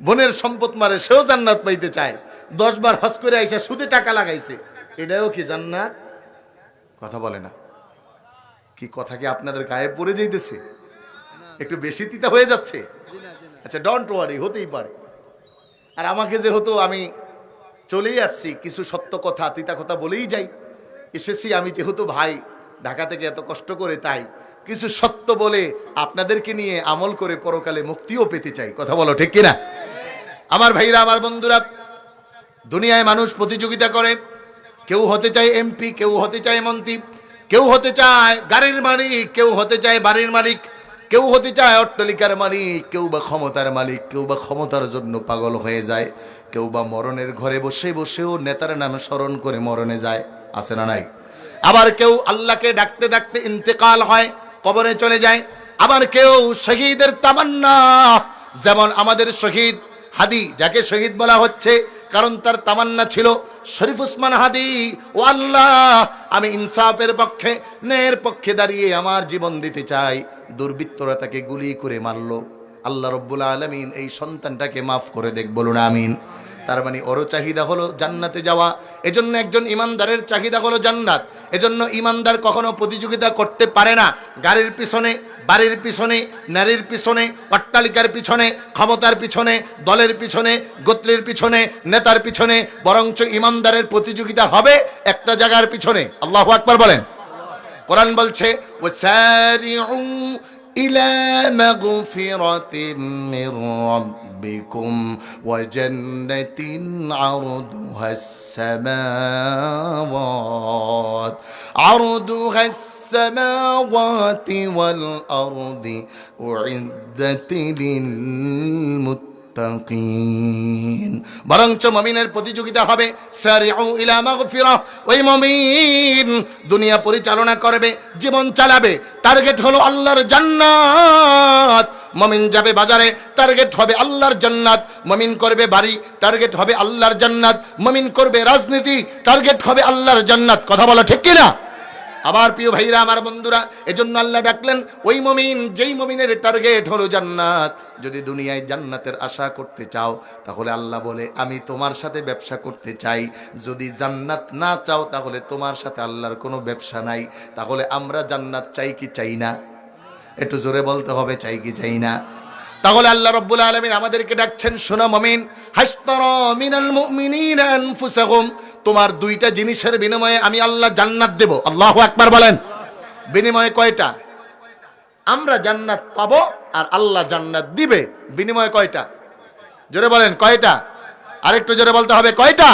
Speaker 1: বোনের সম্পদ মারে সেও জান্নাত পাইতে চায়, 10 বার হজ করে আইসা সুদে টাকা লাগাইছে, এটাও কি জান্নাত? কথা বলে না। কি কথা কি আপনাদের গায়ে পড়ে যাইতেছে? একটু বেশি তিতা হয়ে যাচ্ছে? আচ্ছা, ডোন্ট ওয়ারি, হতেই পারে। আর আমাকে যেহেতু আমি চলেই আসছি, কিছু সত্য কথা তিতা কথা বলেই যাই, এসেছি আমি যেহেতু ভাই ঢাকা থেকে এত কষ্ট করে, তাই কিছু সত্য বলে আপনাদেরকে নিয়ে আমল করে পরকালে মুক্তিও পেতে চাই। কথা বলো ঠিক কিনা? আমার ভাইরা, আমার বন্ধুরা, দুনিয়ায় মানুষ প্রতিযোগিতা করে, কেউ হতে চায় এমপি, কেউ হতে চায় মন্ত্রী, কেউ হতে চায় গাড়ির মালিক, কেউ হতে চায় বাড়ির মালিক, কেউ হতে চায় অট্টালিকার মালিক, কেউ বা ক্ষমতার মালিক, কেউ বা ক্ষমতার জন্য পাগল হয়ে যায়, কেউ বা মরণের ঘরে বসে বসেও নেতার নামে স্মরণ করে মরণে যায়, আছে না নাই? আবার কেউ আল্লাহকে ডাকতে ডাকতে ইন্তেকাল হয়, কবরে চলে যায়। আবার কেউ শহীদের তামান্না, যেমন আমাদের শহীদ হাদি, যাকে শহীদ বলা হচ্ছে কারণ তার তামান্না ছিল শরীফ উসমান হাদি, ও আল্লাহ, আমি ইনসাফের পক্ষে, ন্যায়ের পক্ষে দাঁড়িয়ে আমার জীবন দিতে চাই। দুর্বৃত্তরা তাকে গুলি করে মারলো, আল্লাহ রব্বুল আলামিন এই সন্তানটাকে মাফ করে দেখ, বলুন আমিন। তার মানে ওরও চাহিদা হলো জান্নাতে যাওয়া, এজন্য একজন ইমানদারের চাহিদা হলো জান্নাত। এজন্য ইমানদার কখনো প্রতিযোগিতা করতে পারে না গাড়ির পিছনে, বাড়ির পিছনে, নারীর পিছনে, অট্টালিকার পিছনে, ক্ষমতার পিছনে, দলের পিছনে, গোত্রের পিছনে, নেতার পিছনে, বরঞ্চ ইমানদারের প্রতিযোগিতা হবে একটা জায়গার পিছনে। আল্লাহু আকবার বলেন। কোরআন বলছে, ওয়াসারিউ ইলা মাগফিরাতিম মির রাব্বিকুম ওয়া জান্নাতিন আরদুহাস সামাওয়াত আরদুহাস السماوات والأرض أعدت للمتقين। বরঞ্চ মুমিনের প্রতিযোগিতা হবে সারিউ ইলা মাগফিরাহ। ওই মুমিন দুনিয়া পরিচালনা করবে, জীবন চালাবে, টার্গেট হলো আল্লাহর জান্নাত। মুমিন যাবে বাজারে, টার্গেট হবে আল্লাহর জান্নাত। মুমিন করবে বাড়ি, টার্গেট হবে আল্লাহর জান্নাত। মুমিন করবে রাজনীতি, টার্গেট হবে আল্লাহর জান্নাত। কথা বলা ঠিক কিনা? আবার প্রিয় ভাইরা, আমার বন্ধুরা, এজন্য আল্লাহ ডাকলেন ওই মুমিন, যেই মুমিনের টার্গেট হলো জান্নাত। যদি দুনিয়ায় জান্নাতের আশা করতে চাও, তাহলে আল্লাহ বলে আমি তোমার সাথে ব্যবসা করতে চাই। যদি জান্নাত না চাও, তাহলে তোমার সাথে আল্লাহর কোনো ব্যবসা নাই। তাহলে আমরা জান্নাত চাই কি চাই না? একটু জোরে বলতে হবে, চাই কি চাই না? তাহলে আল্লাহ রাব্বুল আলামিন আমাদেরকে ডাকছেন, শোনো মুমিন, হাশতারা মিনাল মুমিনিনা আনফুসাহুম, তোমার দুইটা জিনিসের বিনিময়ে আমি আল্লাহ জান্নাত দেব। আল্লাহু আকবার বলেন। বিনিময়ে কয়টা? আমরা জান্নাত পাবো আর আল্লাহ জান্নাত দিবে। বিনিময়ে কয়টা? জোরে বলেন, কয়টা? আরেকটু জোরে বলতে হবে, কয়টা?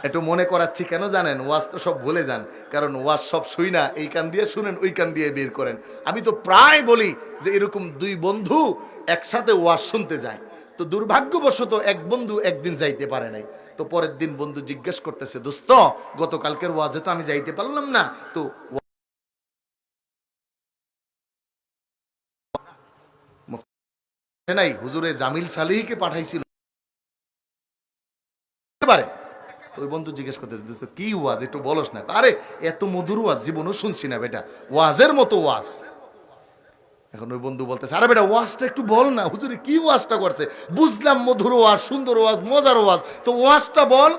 Speaker 1: একটু মনে করাচ্ছি কেন জানেন? ওয়াজ তো সব ভুলে যান, কারণ ওয়াজ সব শুই না, এই কান দিয়ে শুনেন, ওই কান দিয়ে বের করেন। আমি তো প্রায় বলি যে এরকম দুই বন্ধু একসাথে ওয়াজ শুনতে যায়, তো দুর্ভাগ্যবশত এক বন্ধু একদিন যাইতে পারে নাই। তো পরের দিন বন্ধু জিজ্ঞেস করতেছে, দোস্ত, গতকালকের ওয়াজে তো আমি যাইতে পারলাম না, তো নাই হুজুরে জামিল সালিহকে পাঠাইছিল পারে। ওই বন্ধু জিজ্ঞেস করতেছে, দোস্ত কি ওয়াজ, একটু বলস না। আরে এত মধুর ওয়াজ জীবনও শুনছি না বেটা, ওয়াজের মতো ওয়াজ। এখন ওই বন্ধু বলতেছে, আরে বেটা ওয়াজটা একটু বল না, হুজুরে কি ওয়াজটা করছে, বুঝলাম মধুর ওয়াজ, সুন্দর ওয়াজ, মজার ওয়াজ, তো ওয়াজটা বল।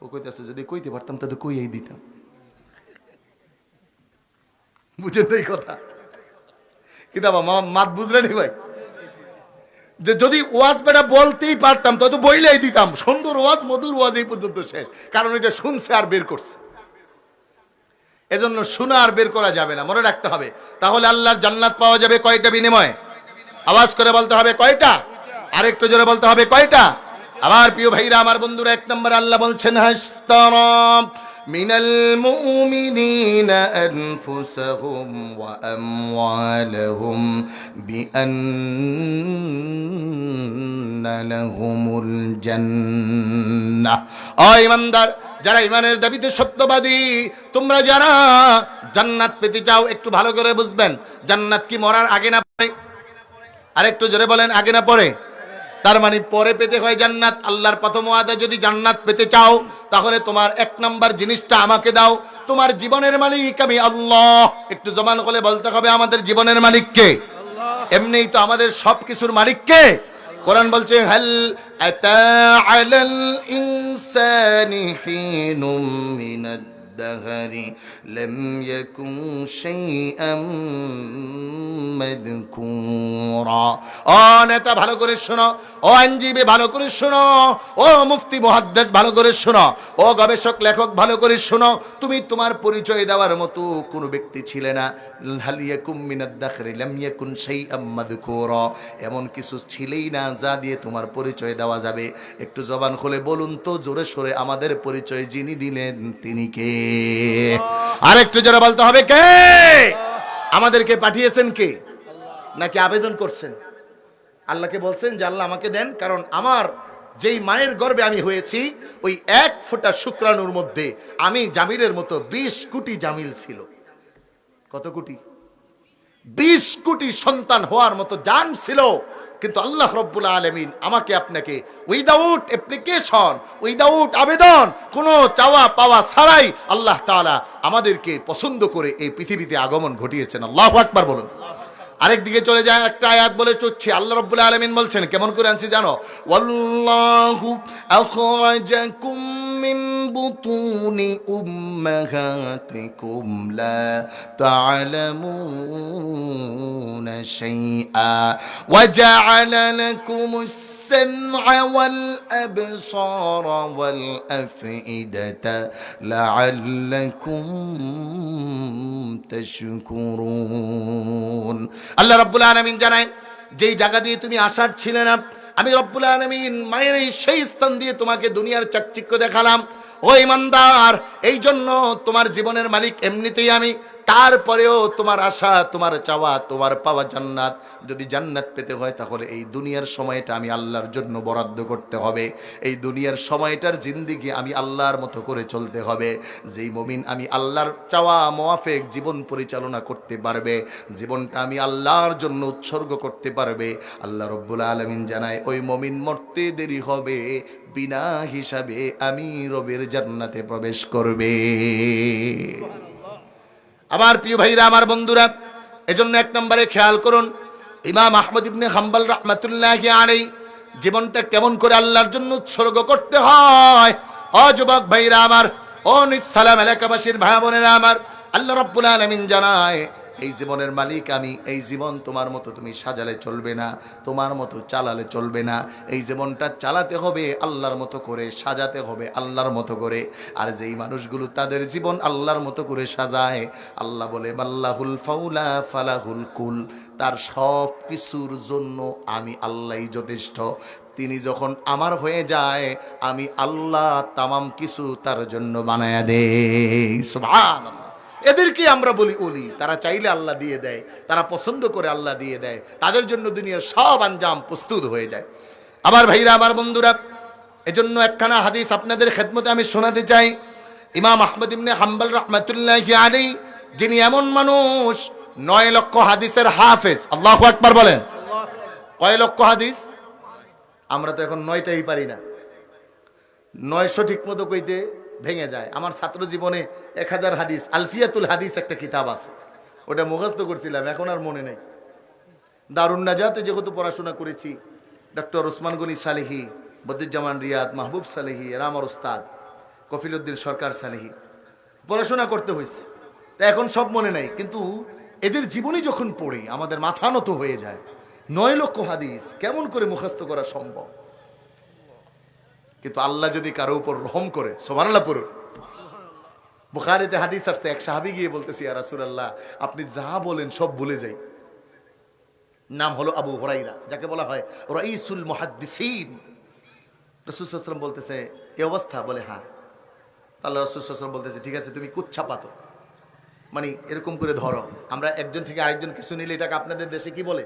Speaker 1: ও কইতেছে, যদি কইতে পারতাম তাহলে কইয়াই দিতাম। বুঝেন এই কথা? কিন্তু মাত বুঝলেনি ভাই, যে যদি ওয়াজ বেটা বলতেই পারতাম তো বইলেই দিতাম, সুন্দর ওয়াজ, মধুর ওয়াজ, এই পর্যন্ত শেষ। কারণ এটা শুনছে আর বের করছে, এজন্য শোনা আর বের করা যাবে না, মনে রাখতে হবে। তাহলে আল্লাহর জান্নাত পাওয়া যাবে কয়টা বিনিময়ে? আওয়াজ করে বলতে হবে, কয়টা? আরেকটু জোরে বলতে হবে, কয়টা? আমার প্রিয় ভাইরা, আমার বন্ধুরা, এক নম্বর আল্লাহ বলছেন, হাশতারা মিনাল মুমিনিনা আনফুসাহুম ওয়া আমওয়ালাহুম বিআন্না লাহুমুল জান্নাহ। ও ঈমানদার, যারা ইমানের দাবিতে সত্যবাদী, তোমরা যারা জান্নাত পেতে চাও, একটু ভালো করে বুঝবেন, জান্নাত কি মরার আগে না পরে? আরেকটু জোরে বলেন, আগে না পরে? তার মানে পরে পেতে হয় জান্নাত। আল্লাহর প্রথম ওয়াদা, যদি জান্নাত পেতে চাও তাহলে তোমার এক নাম্বার জিনিসটা আমাকে দাও। তোমার জীবনের মালিক আমি আল্লাহ। একটু জবান খুলে বলতে হবে, আমাদের জীবনের মালিক কে? এমনিই তো আমাদের সবকিছুর মালিক কে? কোরআন বলছে, হাল আতা আলাল ইনসানি হিনুম মিনাদ الدهر لم يكن شيئا مذكورا ও নেতা ভালো করে শোনো, ও আইনজীবী ভালো করে শোনো, ও মুফতি মুহাদ্দিস ভালো করে শোনো, ও গবেষক লেখক ভালো করে শোনো, তুমি তোমার পরিচয় দেওয়ার মতো কোনো ব্যক্তি ছিলে না। হাল ইয়াকুম মিনাদ দাখরি লাম ইয়াকুন শাইআম মাযকুরা, এমন কিছু ছিলেই না যা দিয়ে তোমার পরিচয় দেওয়া যাবে। একটু জবান খুলে বলুন তো জোরে সোরে আমাদের পরিচয় যিনি দিলেন তিনি কে? আর একটু জোরে বলতে হবে কে? আমাদেরকে পাঠিয়েছেন কে? নাকি আবেদন করছেন? আল্লাহকে বলছেন যে আল্লাহ আমাকে দেন, কারণ আমার যেই মায়ের গর্ভে আমি হয়েছি ওই এক ফোঁটা শুক্রাণুর মধ্যে আমি জামিলের মতো 20 কোটি জামিল ছিল। কত কোটি? 20 কোটি সন্তান হওয়ার মতো জান ছিল, কিন্তু আল্লাহ রব্বুল আলামিন আমাকে আপনাকে উইদাউট অ্যাপ্লিকেশন, উইদাউট আবেদন, কোনো চাওয়া পাওয়া ছাড়াই আল্লাহ তাআলা আমাদেরকে পছন্দ করে এই পৃথিবীতে আগমন ঘটিয়েছেন। আল্লাহু আকবার বলুন। আরেকদিকে চলে যায়, একটা আয়াত বলে চলছে, আল্লাহ রাব্বুল আলামিন বলছেন, কেমন করে আনছি জানো? ওয়াল্লাহু আখরাজাকুম মিন বুতুনি উম্মাহাতিকুম লা তা'লামুনা শাইআ ওয়া জা'আলা লাকুমুস সাম'a ওয়াল আবসারা ওয়াল আফইদাতা লা'আল্লাকুম তাশকুরুন। আল্লাহ রাব্বুল আলামিন জানায়, যেই জায়গা দিয়ে তুমি আসার ছিলে না, আমি রব্বুল আলামিন মায়ের এই সেই স্থান দিয়ে তোমাকে দুনিয়ার চাকচিক্য দেখালাম। ও ইমানদার, এই জন্য তোমার জীবনের মালিক এমনিতেই আমি, তারপরেও তোমার আশা, তোমার চাওয়া, তোমার পাওয়া জান্নাত। যদি জান্নাত পেতে হয় তাহলে এই দুনিয়ার সময়টা আমি আল্লাহর জন্য বরাদ্দ করতে হবে। এই দুনিয়ার সময়টার জিন্দেগি আমি আল্লাহর মতো করে চলতে হবে। যেই মুমিন আমি আল্লাহর চাওয়া মোয়াফেক জীবন পরিচালনা করতে পারবে, জীবনটা আমি আল্লাহর জন্য উৎসর্গ করতে পারবে, আল্লাহ রব্বুল আলামিন জানায় ওই মুমিন মরতে দেরি হবে, বিনা হিসাবে আমি রবের জান্নাতে প্রবেশ করবে। আমার প্রিয় ভাইরা, আমার বন্ধুরা, এজন্য এক নম্বরে খেয়াল করুন, ইমাম আহমদ ইবনে হাম্বল রাহমাতুল্লাহি আলাইহি জীবনটা কেমন করে আল্লাহর জন্য উৎসর্গ করতে হয়। ও যুবক ভাইরা আমার, ও নিসালাম এলাকাবাসীর ভাই বোনেরা আমার, আল্লাহ রাব্বুল আলামিন জানায় এই জীবনের মালিক আমি। এই জীবন তোমার মতো তুমি সাজালে চলবে না, তোমার মতো চালালে চলবে না। এই জীবনটা চালাতে হবে আল্লাহর মতো করে, সাজাতে হবে আল্লাহর মতো করে। আর যেই মানুষগুলো তাদের জীবন আল্লাহর মতো করে সাজায়, আল্লাহ বলে মাল্লাহুল ফাউলা ফালাহুল কুল, তার সব কিছুর জন্য আমি আল্লাহই যথেষ্ট। তিনি যখন আমার হয়ে যায়, আমি আল্লাহ তামাম কিছু তার জন্য বানায়া দেই। সুবহানাল্লাহ। এদেরকে আমরা বলি ওলি। তারা চাইলে আল্লাহ দিয়ে দেয়, তারা পছন্দ করে আল্লাহ দিয়ে দেয়, তাদের জন্য দুনিয়ার সব আঞ্জাম প্রস্তুত হয়ে যায়। আমার ভাইরা, আমার বন্ধুরা, এজন্য একখানা হাদিস আপনাদের খেদমতে আমি শোনাতে চাই। ইমাম আহমদ ইবনে হাম্বল রাহমাতুল্লাহি আলাইহি, যিনি এমন মানুষ 9 লক্ষ হাদিসের হাফেজ। আল্লাহু আকবার বলেন। কয় লক্ষ হাদিস? আমরা তো এখন 9টাই পারি না, 900 ঠিক মতো কইতে ভেঙে যায়। আমার ছাত্র জীবনে 1000 হাদিস, আলফিয়াতুল হাদিস একটা কিতাব আছে, ওটা মুখস্থ করছিলাম, এখন আর মনে নেই। দারুন নাজাতে যেহেতু পড়াশোনা করেছি, ডক্টর ওসমান গনি সালেহি, বদরুজ্জামান রিয়াদ, মাহবুব সালেহি, এরা আমার ওস্তাদ, কফিলউদ্দিন সরকার সালেহি, পড়াশোনা করতে হয়েছে। তা এখন সব মনে নাই, কিন্তু এদের জীবনী যখন পড়ি আমাদের মাথা নত হয়ে যায়। 9 লক্ষ হাদিস কেমন করে মুখস্থ করা সম্ভব? কিন্তু আল্লাহ যদি কারো উপর রহম করে, সুবহানাল্লাহ পড়ুন। বুখারীতে হাদিস আসছে, এক সাহাবী গিয়ে বলতেছে, ইয়া রাসূলুল্লাহ, আপনি যা বলেন সব ভুলে যাই। নাম হলো আবু হুরায়রা, যাকে বলা হয় রাইসুল মুহাদ্দিসিন। রাসূল সাল্লাল্লাহু আলাইহি ওয়াসাল্লাম বলতেছে, এই অবস্থা? বলে হ্যাঁ। তাহলে রাসূল সাল্লাল্লাহু আলাইহি ওয়াসাল্লাম বলতেছে, ঠিক আছে, তুমি কুচ্ছা পাতো, মানে এরকম করে ধরো। আমরা একজন থেকে আরেকজন কিছু নিলে এটাকে আপনাদের দেশে কি বলে?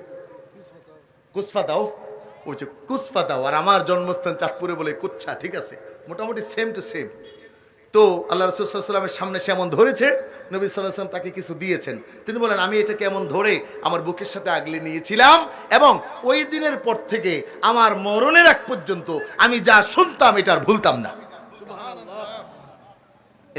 Speaker 1: কুসফা দাও। ওই যে কুসফা দাও। আর আমার জন্মস্থান চাঁদপুরে বলে কুচ্ছা। ঠিক আছে, মোটামুটি সেম টু সেম। তো আল্লাহ রাসূল সাল্লাল্লাহু আলাইহি ওয়াসাল্লামের সামনে সে এমন ধরেছে, নবী সাল্লাল্লাহু আলাইহি ওয়াসাল্লাম তাকে কিছু দিয়েছেন। তিনি বলেন, আমি এটাকে এমন ধরে আমার বুকের সাথে আগলে নিয়েছিলাম, এবং ওই দিনের পর থেকে আমার মরণের আগ পর্যন্ত আমি যা শুনতাম এটা আর ভুলতাম না।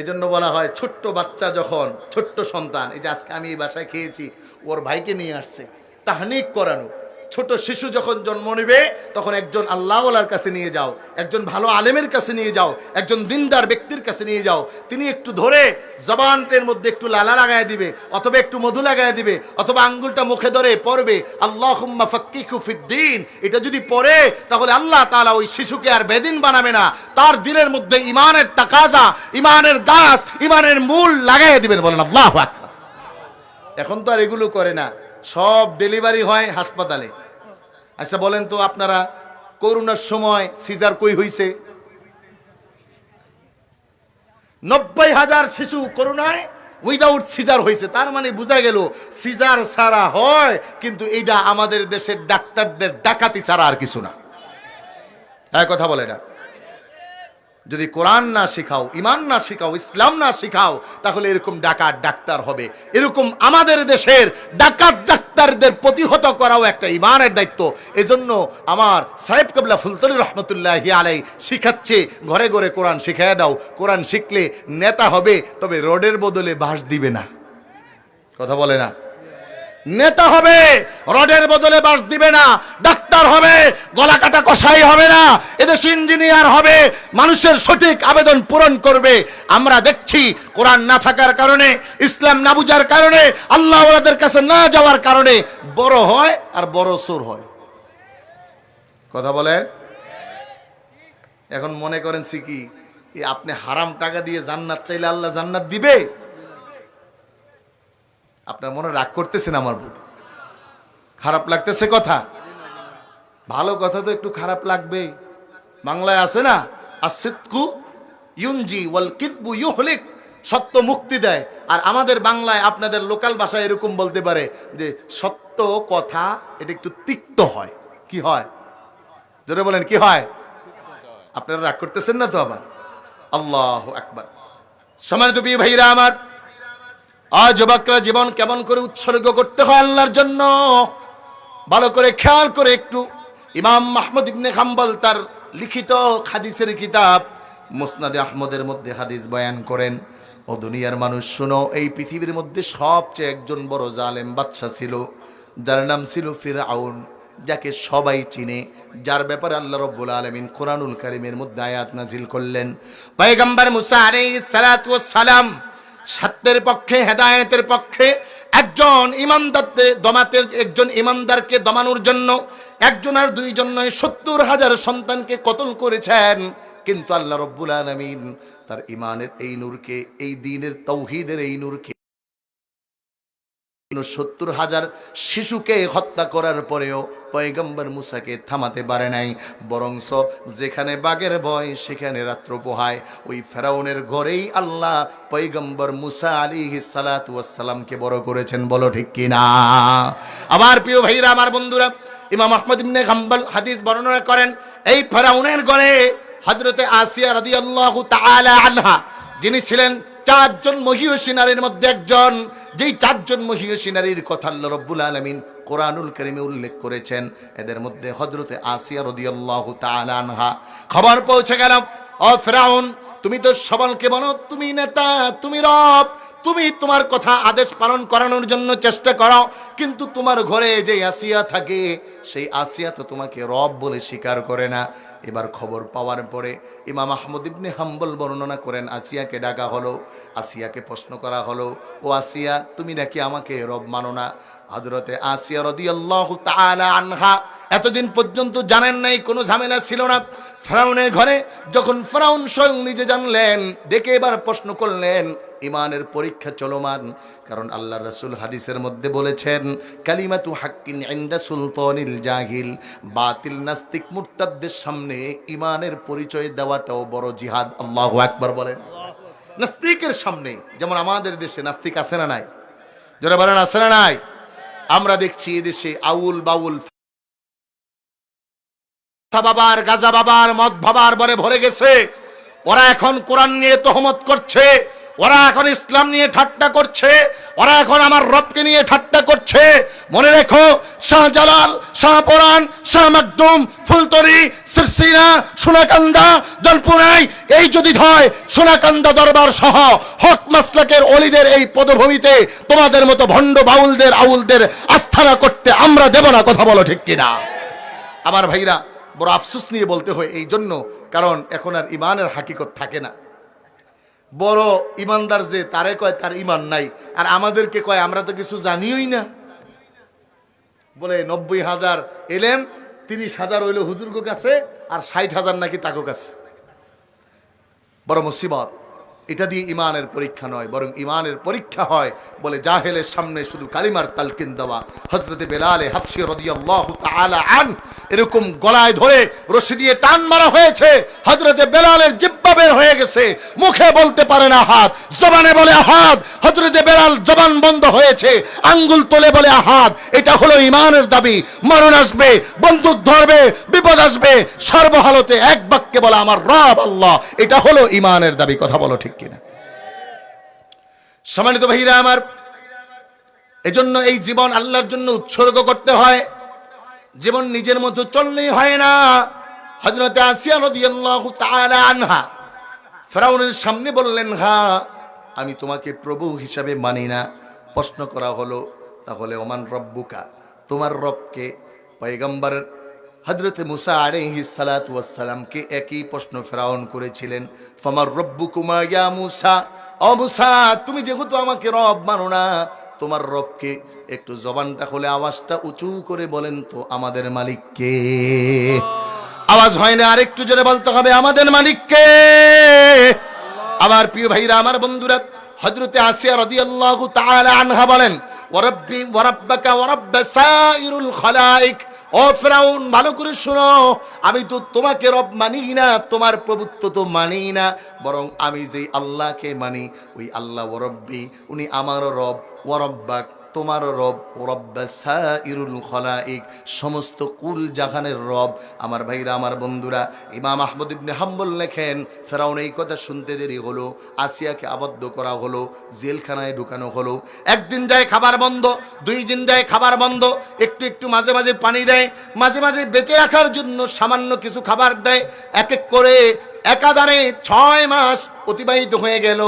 Speaker 1: এজন্য বলা হয়, ছোট্ট বাচ্চা যখন, ছোট্ট সন্তান, এই যে আজকে আমি এই বাসায় খেয়েছি, ওর ভাইকে নিয়ে আসছে তাহনিক করানো, ছোট শিশু যখন জন্ম নেবে তখন একজন আল্লাহওয়ালার কাছে নিয়ে যাও, একজন ভালো আলেমের কাছে নিয়ে যাও, একজন দিনদার ব্যক্তির কাছে নিয়ে যাও। তিনি একটু ধরে জবানটের মধ্যে একটু লালা লাগায় দিবে, অথবা একটু মধু লাগায় দিবে, অথবা আঙ্গুলটা মুখে ধরে পড়বে আল্লাহুম্মা ফাক্কিহু ফিদ্দীন। এটা যদি পড়ে তাহলে আল্লাহ তাআলা ওই শিশুকে আর বেদিন বানাবে না, তার দিলের মধ্যে ইমানের তাকাজা, ইমানের গাছ, ইমানের মূল লাগায় দিবেন। বলেন আল্লাহু আকবার। এখন তো আর এগুলো করে না, সব ডেলিভারি হয় হাসপাতালে। আচ্ছা বলেন তো আপনারা, করোনার সময় সিজার কই হইছে? 90,000 শিশু করোনায় উইদাউট সিজার হয়েছে। তার মানে বোঝা গেল সিজার ছাড়া হয়, কিন্তু এইটা আমাদের দেশের ডাক্তারদের ডাকাতি ছাড়া আর কিছু না। এক কথা বলে না, যদি কোরআন না শিখাও, ইমান না শিখাও, ইসলাম না শিখাও, তাহলে এরকম ডাকাত ডাক্তার হবে। এরকম আমাদের দেশের ডাকাত ডাক্তারদের প্রতিহত করাও একটা ইমানের দায়িত্ব। এজন্য আমার সাহেব কাবলা ফুলতলি রহমতুল্লাহি আলাই শিখাচ্ছে, ঘরে ঘরে কোরআন শিখাইয়া দাও। কোরআন শিখলে নেতা হবে, তবে রোডের বদলে বাঁশ দিবে না। কথা বলে না, নেতা হবে, রডের বদলে বাঁশ দিবে না। ডাক্তার হবে, গলা কাটা কসাই হবে না। এদেশ ইঞ্জিনিয়ার হবে, মানুষের সঠিক আবেদন পূরণ করবে। আমরা দেখছি কোরআন না থাকার কারণে, ইসলাম না বুঝার কারণে, আল্লাহ ওয়ালাদের কাছে না যাওয়ার কারণে বড় হয় আর বড় চোর হয়। কথা বলে। এখন মনে করেন কি আপনি হারাম টাকা দিয়ে জান্নাত চাইলে আল্লাহ জান্নাত দিবে? আপনার মনে রাগ করতেছেন আমার প্রতি? খারাপ লাগতেছে কথা? ভালো কথা তো একটু খারাপ লাগবে। বাংলায় আছে না, আসিদকু ইউনজি ওয়াল কিযবু ইউহলিক, সত্য মুক্তি দেয়। আর আমাদের বাংলায় আপনাদের লোকাল ভাষায় এরকম বলতে পারে যে সত্য কথা এটা একটু তিক্ত হয়। কি হয় জোরে বলেন, কি হয়? আপনারা রাগ করতেছেন না তো আবার? আল্লাহু আকবার। সম্মানিত প্রিয় ভাইরা আমার, আজ যুবকরা জীবন কেমন করে উৎসর্গ করতে হয় আল্লাহর জন্য ভালো করে খেয়াল করে একটু ইমাম আহমদ ইবনে হাম্বল তার লিখিত হাদিসের কিতাব মুসনাদে আহমদের মধ্যে হাদিস বয়ান করেন। ও দুনিয়ার মানুষ শুনো, এই পৃথিবীর মধ্যে সবচেয়ে একজন বড় জালেম বাদশা ছিল, যার নাম ছিল ফিরআউন, যাকে সবাই চিনে, যার ব্যাপারে আল্লাহ রাব্বুল আলামিন কোরআনুল কারীমের মধ্যে আয়াত নাজিল করলেন। পয়গম্বর মুসা আলাইহিস সালাতু ওয়াস সালাম সত্যের পক্ষে, হেদায়েতের পক্ষে একজন ইমানদারদের দমাতের, একজন ইমানদারকে দমানোর জন্য একজন আর দুইজন নয় 70,000 সন্তানকে কতল করেছেন। কিন্তু আল্লাহ রাব্বুল আলামিন তার ইমানের এই নূরকে, এই দ্বীনের তাওহীদের এই নূরকে 70,000 শিশুকে হত্যা করার পরেও পয়গম্বর মুসাকে থামাতে পারে নাই। বরংস যেখানে বাঘের ভয় সেখানে রাত্র পোহায়, ওই ফেরাউনের ঘরেই আল্লাহ পয়গম্বর মুসা আলাইহিস সালাতু ওয়াস সালামকে বড় করেছেন। বলো ঠিক কিনা? আমার প্রিয় ভাইরা, আমার বন্ধুরা, ইমাম আহমদ ইবনে হাম্বল হাদিস বর্ণনা করেন, এই ফেরাউনের ঘরে হযরতে আসিয়া রাদিয়াল্লাহু তাআলা আনহা, যিনি ছিলেন 4 জন মহিয়সী নারীর মধ্যে একজন, যেই 4 জন মহিয়সী নারীর কথা আল্লাহ রাব্বুল আলামিন কোরআনুল কারীমে উল্লেখ করেছেন, এদের মধ্যে হযরতে আসিয়া রাদিয়াল্লাহু তাআলা আনহা। খবর পৌঁছে গেল, ও ফেরাউন, তুমি তো সবাইকে বলো তুমি নেতা, তুমি রব, তুমি তোমার কথা আদেশ পালন করানোর জন্য চেষ্টা করো, কিন্তু তোমার ঘরে যে আসিয়া থাকে সেই আসিয়া তো তোমাকে রব বলে স্বীকার করে না। এবার খবর পাওয়ার পরে ইমাম আহমদ ইবনে হাম্বল বর্ণনা করেন, আসিয়াকে ডাকা হলো, আসিয়াকে প্রশ্ন করা হলো, ও আসিয়া, তুমি নাকি আমাকে রব মানো না? হযরতে আসিয়া রাদিয়াল্লাহু তাআলা আনহা এতদিন পর্যন্ত জানেন নাই, কোনো ঝামেলা ছিল না। ফেরাউনের ঘরে যখন ফেরাউন স্বয়ং নিজে জানলেন, ডেকে এবার প্রশ্ন করলেন, ইমানের পরীক্ষা চলমান। কারণ আল্লাহর রাসূল হাদিসের মধ্যে বলেছেন, কালিমাতু হাক্কিন ইনদা সুলতানিল জাহিল, বাতিল নাস্তিক মুরতাদদের সামনে ইমানের পরিচয় দেওয়াটাও বড় জিহাদ। আল্লাহু আকবার বলেন। নাস্তিকের সামনে, যেমন আমাদের দেশে নাস্তিক আছে না নাই? যারা বলেন আছে না নাই? আমরা দেখছি এদেশে আউল বাউল বাবার, গাজা বাবার, মদ বাবার বরে ভরে গেছে। ওরা এখন কোরআন নিয়ে তহমত করছে, ওরা এখন ইসলাম নিয়ে ঠাট্টা করছে, ওরা এখন আমার রবকে নিয়ে ঠাট্টা করছে। মনে রেখো, শাহজালাল, শাহপরান, শাহ মাকদুম, ফুলতরি, সিরসিনা, সোনাকান্দা, জলপুরাই, এই যদি হয় সোনাকান্দা দরবার সহ হক মাসলাকের অলিদের এই পদভূমিতে তোমাদের মতো ভণ্ড বাউলদের আউলদের আস্থানা করতে আমরা দেব না। কথা বলো ঠিক কিনা? আমার ভাইরা, বড় আফসোস নিয়ে বলতে হয় এই জন্য, কারণ এখন আর ইমানের হাকিকত থাকে না। বড় ইমানদার যে তারে কয় তার ইমান নাই, আর আমাদেরকে কয় আমরা তো কিছু জানিওই না। বলে 90,000 এলেম, 30,000 হইল হুজুরগো কাছে, আর 60,000 নাকি তাকো কাছে। বড় মুসিবত। এটা দিয়ে ইমানের পরীক্ষা নয়, বরং ইমানের পরীক্ষা হয় বলে জাহেলের সামনে শুধু কালিমার তালকিন দেওয়া। হযরতে বেলাল হাবশী রাদিয়াল্লাহু তাআলা আন এরকম গলায় ধরে রশি দিয়ে টান মারা হয়েছে, হযরতে বেলালের জিহ্বা বের হয়ে গেছে, মুখে বলতে পারে না আহাদ, জবানে বলে আহাদ। হযরতে বেলাল জবান বন্ধ হয়েছে, আঙ্গুল তোলে বলে আহাদ। এটা হলো ইমানের দাবি। মরণ আসবে, বন্দুক ধরবে, বিপদ আসবে, সর্বহালতে এক বাক্যে বলা আমার রব আল্লাহ। এটা হলো ইমানের দাবি। কথা বলো ঠিক কিনা? সম্মানিত ভাইরা আমার, এজন্য এই জীবন আল্লাহর জন্য উৎসর্গ করতে হয়। জীবন নিজের মতো চললেই হয় না। হযরতে আসিয়া রাদিয়াল্লাহু তাআলা আনহা ফেরাউনের সামনে বললেন, হ্যাঁ আমি তোমাকে প্রভু হিসাবে মানি না। প্রশ্ন করা হলো, তাহলে ওমান রব্বুকা, তোমার রবকে? পয়গম্বর হযরতে মুসা আলাইহিস সালাতু ওয়াস সালামকে একই প্রশ্ন ফেরাউন করেছিলেন, ফামার রব্বুকুমা ইয়া মুসা, ও মুসা তুমি যেহেতু আমাকে রব মানো না, তোমার রবকে? একটু জবানটা খুলে আওয়াজটা উঁচু করে বলেন তো, আমাদের মালিক কে? আওয়াজ হয় না, আরেকটু জোরে বলতে হবে, আমাদের মালিক কে? আমার প্রিয় ভাইরা, আমার বন্ধুরা, হযরতে আসিয়া রাদিয়াল্লাহু তাআলা আনহা বলেন, ওয়া রাব্বি ওয়া রাব্বাকা ওয়া রাব্ব সাইরুল খালাইক, ও ফেরাউন ভালো করে শোনো, আমি তো তোমাকে রব মানি না, তোমার প্রভুত্ব তো মানি না, বরং আমি যেই আল্লাহকে মানি ওই আল্লাহ ওয়া রাব্বি, উনি আমারও রব, ওয়া রাব্বাক তোমারও রব, রব্বাসাইরুল খালাইক সমস্ত কুল জাহানের রব। আমার ভাইরা, আমার বন্ধুরা, ইমাম আহমদ ইবনে হাম্বল লেখেন, ফেরাউন এই কথা শুনতে দেরি হলো, আসিয়াকে আবদ্ধ করা হলো, জেলখানায় ঢুকানো হলো। একদিন যায় খাবার বন্ধ, 2 দিন যায় খাবার বন্ধ, একটু একটু মাঝে মাঝে পানি দেয়, মাঝে মাঝে বেঁচে রাখার জন্য সামান্য কিছু খাবার দেয়। এক এক করে একাধারে 6 মাস অতিবাহিত হয়ে গেল।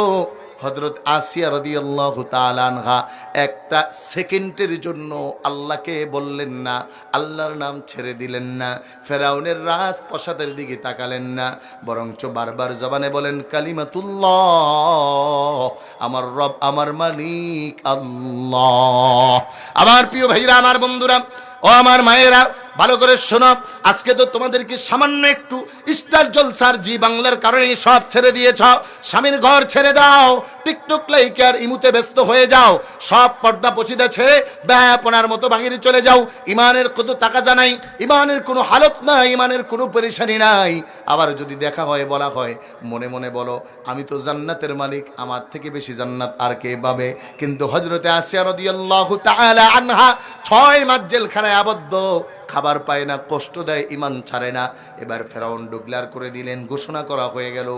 Speaker 1: হযরত আসিয়া রাদিয়াল্লাহু তাআলা আনহা একটা সেকেন্ডের জন্য আল্লাহকে বললেন না, আল্লাহর নাম ছেড়ে দিলেন না, ফেরাউনের রাজপ্রাসাদের দিকে তাকালেন না, বরঞ্চ বারবার জবানে বলেন কালিমাতুল্লাহ, আমার রব, আমার মালিক আল্লাহ। আমার প্রিয় ভাইরা, আমার বন্ধুরা, ও আমার মায়েরা, ভালো করে শোনো। আজকে তো তোমাদেরকে সামান্য একটু স্টার জলসার জি বাংলার কারণে সব ছেড়ে দিয়েছ। স্বামীর ঘর ছেড়ে দাও, টিকটক লাইক আর ইমুতে ব্যস্ত হয়ে যাও, সব পর্দা পশিদা ছেড়ে ব্যাপনার মতো বাহিরে চলে যাও। ইমানের কোনো তাকাজা নাই, ইমানের কোনো হালত নাই, ইমানের কোনো পরেশানি নাই। আবার যদি দেখা হয়, বলা হয়, মনে মনে বলো আমি তো জান্নাতের মালিক, আমার থেকে বেশি জান্নাত আর কে পাবে? কিন্তু হযরতে আসিয়া রাদিয়াল্লাহু তাআলা আনহা 6 মাস জেলখানায় আবদ্ধ, খাবার পায় না, কষ্ট দেয়, ইমান ছাড়ে না। এবার ফেরাউন ডিক্লেয়ার করে দিলেন, ঘোষণা করা হয়ে গেল,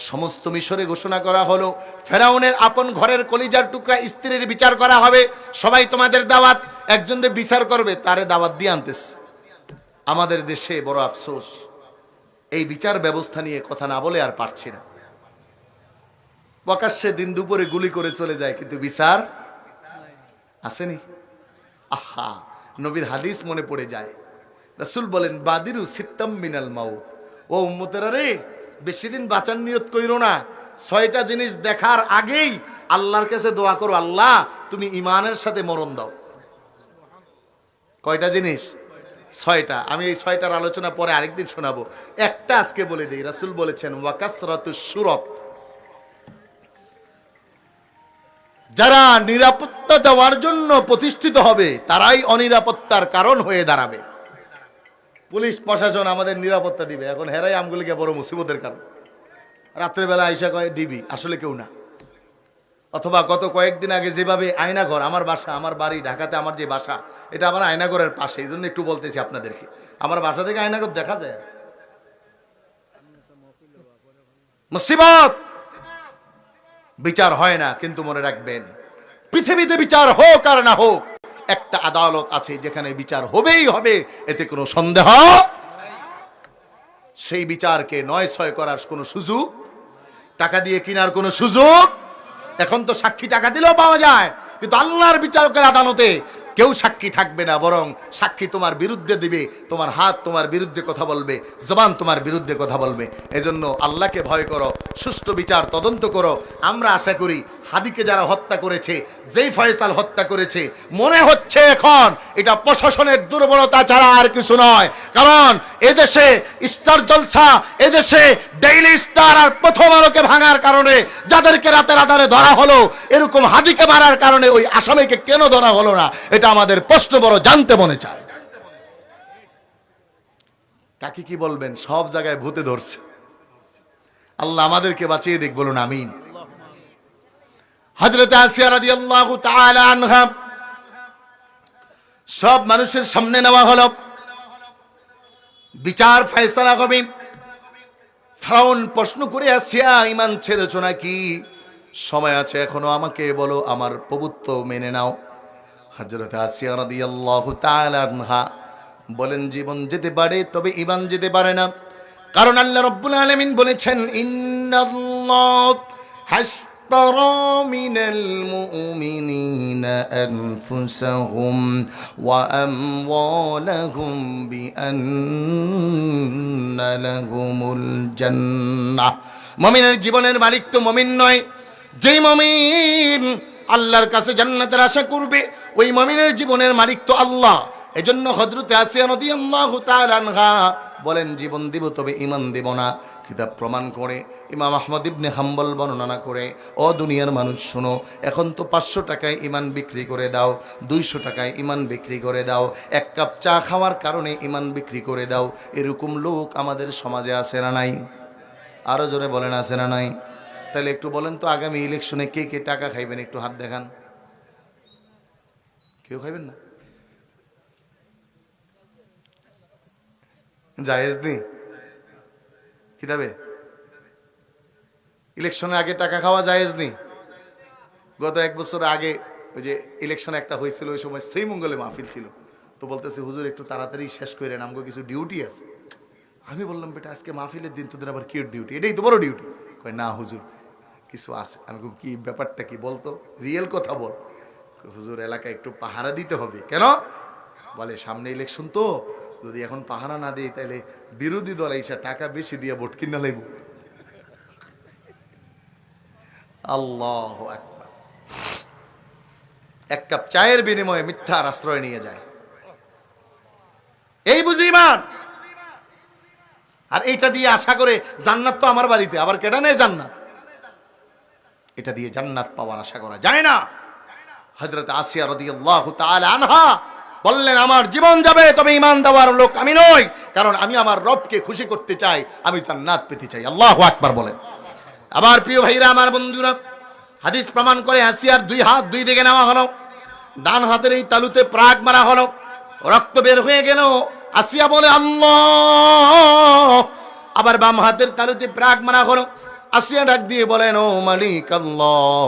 Speaker 1: সমস্ত মিশরে ঘোষণা করা হলো, ফেরাউনের আপন ঘরের কলিজার টুকরা স্ত্রীর বিচার করা হবে। সবাই তোমাদের দাওয়াত, একজনের বিচার করবে, তারে দাওয়াত দিয়ে আনতেছে। আমাদের দেশে বড় আফসোস, এই বিচার ব্যবস্থা নিয়ে কথা না বলে আর পারছি না। প্রকাশ্যে দিন দুপুরে গুলি করে চলে যায়, কিন্তু বিচার আসেনি। আহা, নবীর হাদিস মনে পড়ে যায়। রাসূল বলেন, বাদিরু সিত্তাম মিনাল মাউত, ও উম্মতেরা রে, বেশি দিন বাঁচার নিয়ত কইরো না। 6টা জিনিস দেখার আগেই আল্লাহর কাছে দোয়া করো, আল্লাহ তুমি ইমানের সাথে মরণ দাও। কয়টা জিনিস? 6টা। আমি এই 6টার আলোচনা পরে আরেকদিন শোনাবো, একটা আজকে বলে দিই। রাসূল বলেছেন, ওয়াকাসরাতুশ শুরত, যারা নিরাপত্তা দেওয়ার জন্য প্রতিষ্ঠিত হবে তারাই অনিরাপত্তার কারণ হয়ে দাঁড়াবে। পুলিশ প্রশাসন আমাদের নিরাপত্তা দিবে, এখন হেরাই আমগুলিকে বড় মুসিবতের কারণ। রাত্রেবেলা আইসা কয় ডিবি, আসলে কেউ না। অথবা গত কয়েকদিন আগে যেভাবে আয়নাঘর, আমার বাসা, আমার বাড়ি ঢাকাতে, আমার যে বাসা, এটা আমার আয়নাঘরের পাশে, এই জন্য একটু বলতেছি আপনাদেরকে, আমার বাসা থেকে আয়নাঘর দেখা যায়। মুসিবত, বিচার হয় না, কিন্তু মনে রাখবেন পৃথিবীতে বিচার হোক আর না হোক, একটা আদালত আছে যেখানে বিচার হবেই হবে, এতে কোনো সন্দেহ। সেই বিচারকে নয় ছয় করার কোনো সুযোগ, টাকা দিয়ে কেনার কোনো সুযোগ। এখন তো সাক্ষী টাকা দিলেও পাওয়া যায়, কিন্তু আল্লাহর বিচারকের আদালতে কেউ সাক্ষী থাকবে না, বরং সাক্ষী তোমার বিরুদ্ধে দিবে, তোমার হাত তোমার বিরুদ্ধে কথা বলবে, জবান তোমার বিরুদ্ধে কথা বলবে। এজন্য আল্লাহকে ভয় করো, সুষ্ঠু বিচার তদন্ত করো। আমরা আশা করি হাদিকে যারা হত্যা করেছে, যেই ফয়সাল হত্যা করেছে, মনে হচ্ছে এখন এটা প্রশাসনের দুর্বলতা ছাড়া আর কিছু নয়। কারণ এদেশে স্টার জলসা, এদেশে ডেইলি স্টার আর প্রথম আলোকে ভাঙার কারণে যাদেরকে রাতের আধারে ধরা হলো, এরকম হাদিকে মারার কারণে ওই আসামিকে কেন ধরা হলো না, এটা আমাদের প্রশ্ন বড় জানতে মনে চায়। কাকে কি বলবেন, সব জায়গায় ভূতে ধরছে। আল্লাহ আমাদেরকে বাঁচিয়ে দিক, বলুন আমিন। হযরত আসিয়া রাদিয়াল্লাহু তাআলা আনহা সব মানুষের সামনে নেওয়া হলো, বিচার ফয়সালা হবে। ফিরআউন প্রশ্ন করে, আসিয়া ঈমান ছেড়েছো নাকি? সময় আছে এখনো, আমাকে বলো, আমার প্রভুত্ব মেনে নাও। হযরত আসিয়া রাদিয়াল্লাহু তাআলা আনহা বলেন, জীবন যেতে পারে তবে ঈমান যেতে পারে না। কারণ আল্লাহ রাব্বুল আলামিন বলেছেন, ইন্নাল্লাহ হাশতারা মিনাল মুমিনিনা আনফুসাহুম ওয়া আমওয়ালাহুম বিআন্না লাহুমুল জান্নাহ। মুমিনের জীবনের মালিক তো মুমিন নয়, যেই মুমিন আল্লাহর কাছে জান্নাতের আশা করবে, ওই মুমিনের জীবনের মালিক তো আল্লাহ। এজন্য হযরত আসিয়া রাদিয়াল্লাহু তাআলা আনহা বলেন, জীবন দিব তবে ঈমান দেব না। কিতাব প্রমাণ করে, ইমাম আহমদ ইবনে হাম্বল বর্ণনা করে, ও দুনিয়ার মানুষ শোনো, এখন তো 500 টাকায় ঈমান বিক্রি করে দাও, 200 টাকায় ঈমান বিক্রি করে দাও, এক কাপ চা খাওয়ার কারণে ঈমান বিক্রি করে দাও। এরকম লোক আমাদের সমাজে আছে না নাই? আরো জোরে বলেন, আছে না নাই? তাহলে একটু বলেন তো, আগামী ইলেকশনে কে কে টাকা খাইবেন? একটু হাত দেখান। কেউ খাইবেন না? জায়েজ নেই কিতাবে? ইলেকশনের আগে টাকা খাওয়া জায়েজ নেই? গত 1 বছর আগে ওই যে ইলেকশন একটা হয়েছিল, ওই সময় শ্রীমঙ্গলে মাহফিল ছিল, তো বলতেছে, হুজুর একটু তাড়াতাড়ি শেষ করে নেন, আমগো কিছু ডিউটি আছে। আমি বললাম, বেটা আজকে মাহফিলের দিন, তোদের আবার কি ডিউটি? এটাই তো বড় ডিউটি। কয়, না হুজুর কিছু আছে। আমি কি ব্যাপারটা কি বলতো, রিয়েল কথা বল। হুজুর এলাকায় একটু পাহারা দিতে হবে। কেন? বলে সামনে ইলেকশন তো, যদি এখন পাহারা না দেই তাহলে বিরোধী দল এসে টাকা বেশি দিয়ে ভোট কিনা লাইব। আল্লাহু আকবার। এক কাপ চায়ের বিনিময়ে মিথ্যার আশ্রয় নিয়ে যায়, এই বুঝি ঈমান। আর এইটা দিয়ে আশা করে জান্নাত তো আমার বাড়িতে, আবার কেডা নেই জান্নাত? এটা দিয়ে জান্নাত পাওয়ার আশা করা যায় না। হযরত আসিয়া রাদিয়াল্লাহু তাআলা আনহা বললেন, আমার জীবন যাবে তবে ঈমান দেওয়ার লোক আমি নই, কারণ আমি আমার রবকে খুশি করতে চাই, আমি জান্নাত পেতে চাই। আল্লাহু আকবার বলেন। আবার প্রিয় ভাইরা, আমার বন্ধুরা, হাদিস প্রমাণ করে আসিয়ার 2 হাত 2 দিকে নেওয়া হলো, ডান হাতের এই তালুতে প্রাগ মারা হলো, রক্ত বের হয়ে গেল। আসিয়া বলে, আল্লাহ। আবার বাম হাতের তালুতে প্রাগ মারা হলো। আসিয়া ডাক দিয়ে বলেন, ও মালিক আল্লাহ।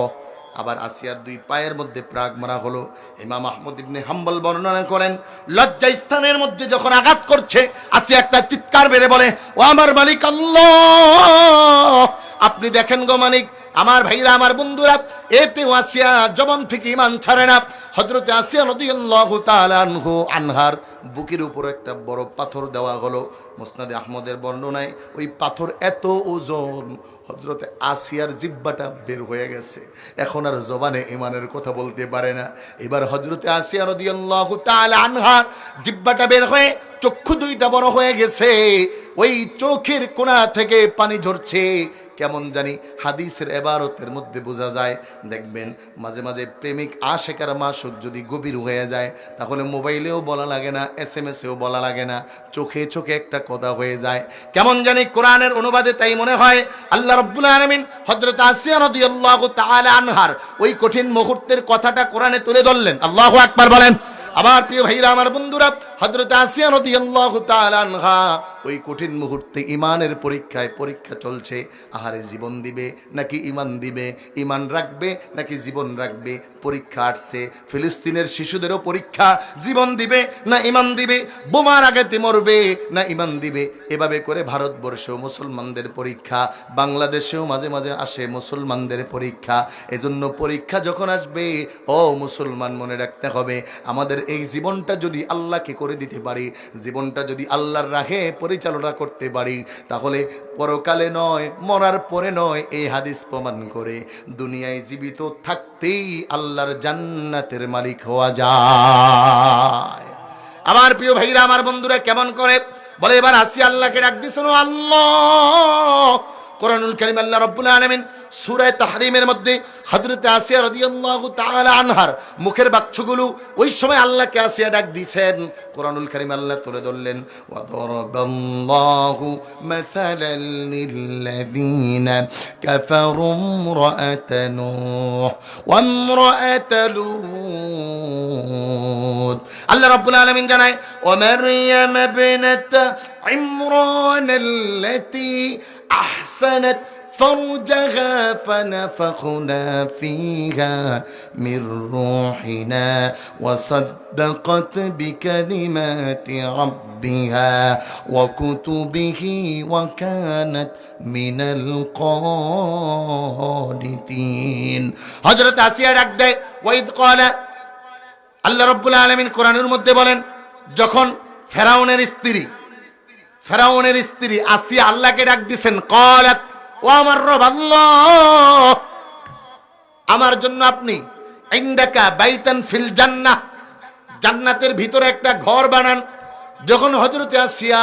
Speaker 1: আবার আসিয়ার 2 পায়ের মধ্যে প্রাগ মারা হলো। ইমাম আহমদ ইবনে হাম্বল বর্ণনা করেন, লজ্জা স্থানের মধ্যে যখন আঘাত করছে, আসিয়া একটা চিৎকার বেড়ে বলে, ও আমার মালিক আল্লাহ, আপনি দেখেন গো মালিক। আমার ভাইরা, আমার বন্ধুরা, এতে আসিয়া জবান থেকে ঈমান ছাড়ে না। হযরত আসিয়া রাদিয়াল্লাহু তাআলা আনহার বুকের উপর একটা বড় পাথর দেওয়া হলো। মুসনাদে আহমদের বর্ণনায় ওই পাথর এত ওজন, হযরতে আসিয়ার জিহ্বাটা বের হয়ে গেছে, এখন আর জবানে ঈমানের কথা বলতে পারে না। এবার হযরতে আসিয়া রাদিয়াল্লাহু তাআলা আনহার জিহ্বাটা বের হয়ে চক্ষু 2টা বড় হয়ে গেছে, ওই চোখের কোণা থেকে পানি ঝরছে। কেমন জানি হাদিসের এবারতের মধ্যে বোঝা যায়। দেখবেন মাঝে মাঝে প্রেমিক আশেকার মাসুক যদি গভীর হয়ে যায়, তাহলে মোবাইলেও বলা লাগে না, SMS-এও বলা লাগে না, চোখে চোখে একটা কথা হয়ে যায়। কেমন জানি কোরআনের অনুবাদে তাই মনে হয় আল্লাহ রাব্বুল আলামিন হযরত আসিয়া রাদিয়াল্লাহু তাআলা আনহার ওই কঠিন মুহূর্তের কথাটা কোরআনে তুলে ধরলেন। আল্লাহু আকবার বলেন। আবার প্রিয় ভাইরা, আমার বন্ধুরা, হযরত আসিয়া রাদিয়াল্লাহু তাআলা আনহা ওই কঠিন মুহূর্তে ঈমানের পরীক্ষা চলছে। আহারে জীবন দিবে নাকি ঈমান দিবে, ঈমান রাখবে নাকি জীবন রাখবে, পরীক্ষা আসছে। ফিলিস্তিনের শিশুদেরও পরীক্ষা, জীবন দিবে না ঈমান দিবে, বোমার আঘাতে মরবে না ঈমান দিবে। এভাবে করে ভারতবর্ষেও মুসলমানদের পরীক্ষা, বাংলাদেশেও মাঝে মাঝে আসে মুসলমানদের পরীক্ষা। এজন্য পরীক্ষা যখন আসবে, ও মুসলমান মনে রাখতে হবে, আমাদের এই জীবনটা যদি আল্লাহকে করে দিতে পারি, জীবনটা যদি আল্লাহর রাহে পরিচালনা করতে পারি, তাহলে পরকালে নয়, মরার পরে নয়, এই হাদিস প্রমাণ করে দুনিয়ায় জীবিত থাকতেই আল্লাহর জান্নাতের মালিক হওয়া যায়। আমার প্রিয় ভাইরা, আমার বন্ধুরা, কেমন করে বলে এবার আসিয়া আল্লাহকে ডাক দিছেন, ও আল্লাহ। কোরআনুল কারীম আল্লাহ রাব্বুল আলামিন সূরা তাহরীমের মধ্যে হযরত আসিয়া রাদিয়াল্লাহু তাআলা আনহার মুখের বাক্যগুলো ওই সময় আল্লাহকে আসিয়া ডাক দিয়েছেন। কোরআনুল কারীম আল্লাহ তুলে ধরলেন, ওয়া দারাবাল্লাহু মাসালাল লিল্লাযীনা কাফারু ইমরাআতা নূহ ওয়া ইমরাআতা লূত। আল্লাহ রাব্বুল আলামিন জানায়, ওয়া মারইয়াম ইবনাত ইমরান আল্লাতী أحسنت فرجها فنفخنا فيها من روحنا وصدقت بكلمات ربها وكتبه وكانت من القانتين। হযরত আসিয়া ডাক দেয়, ওয়াইদ ক্বালা, আল্লাহ রাব্বুল আলামিন কোরআনের মধ্যে বলেন, যখন ফেরাউনের স্ত্রী আসিয়া আল্লাহকে ডাক দিছেন, ক্বালাত, ও আমার রব আল্লাহ, আমার জন্য আপনি ইনদাকা বাইতান ফিল জান্নাহ, জান্নাতের ভিতরে একটা ঘর বানান। যখন হযরত আসিয়া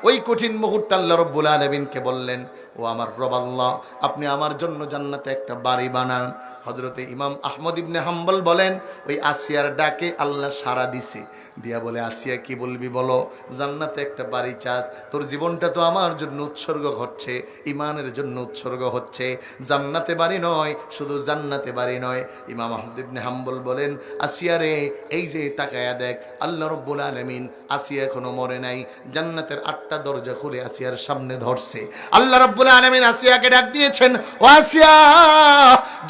Speaker 1: ওই কঠিন মুহূর্তে আল্লাহ রাব্বুল আলামিনকে বললেন, ও আমার রব আল্লাহ, আপনি আমার জন্য জান্নাতে একটা বাড়ি বানান। হযরতে ইমাম আহমদ ইবনে হাম্বল বলেন, ওই আসিয়ার ডাকে আল্লাহ সাড়া দিছে, দিয়া বলে, আসিয়া কি বলবি বলো, জান্নাতে একটা বাড়ি চাস, তোর জীবনটা তো আমার জন্য উৎসর্গ হচ্ছে, ঈমানের জন্য উৎসর্গ হচ্ছে, জান্নাতে বাড়ি নয়, শুধু জান্নাতে বাড়ি নয়। ইমাম আহমদ ইবনে হাম্বল বলেন, আসিয়া রে, এই যে তাকায়া দেখ, আল্লাহ রাব্বুল আলামিন আসিয়া এখনো মরে নাই, জান্নাতের 8টা দরজা খুলে আসিয়ার সামনে ধরছে। আল্লাহ রাব্বুল আলামিন আসিয়াকে ডাক দিয়েছেন, ও আসিয়া,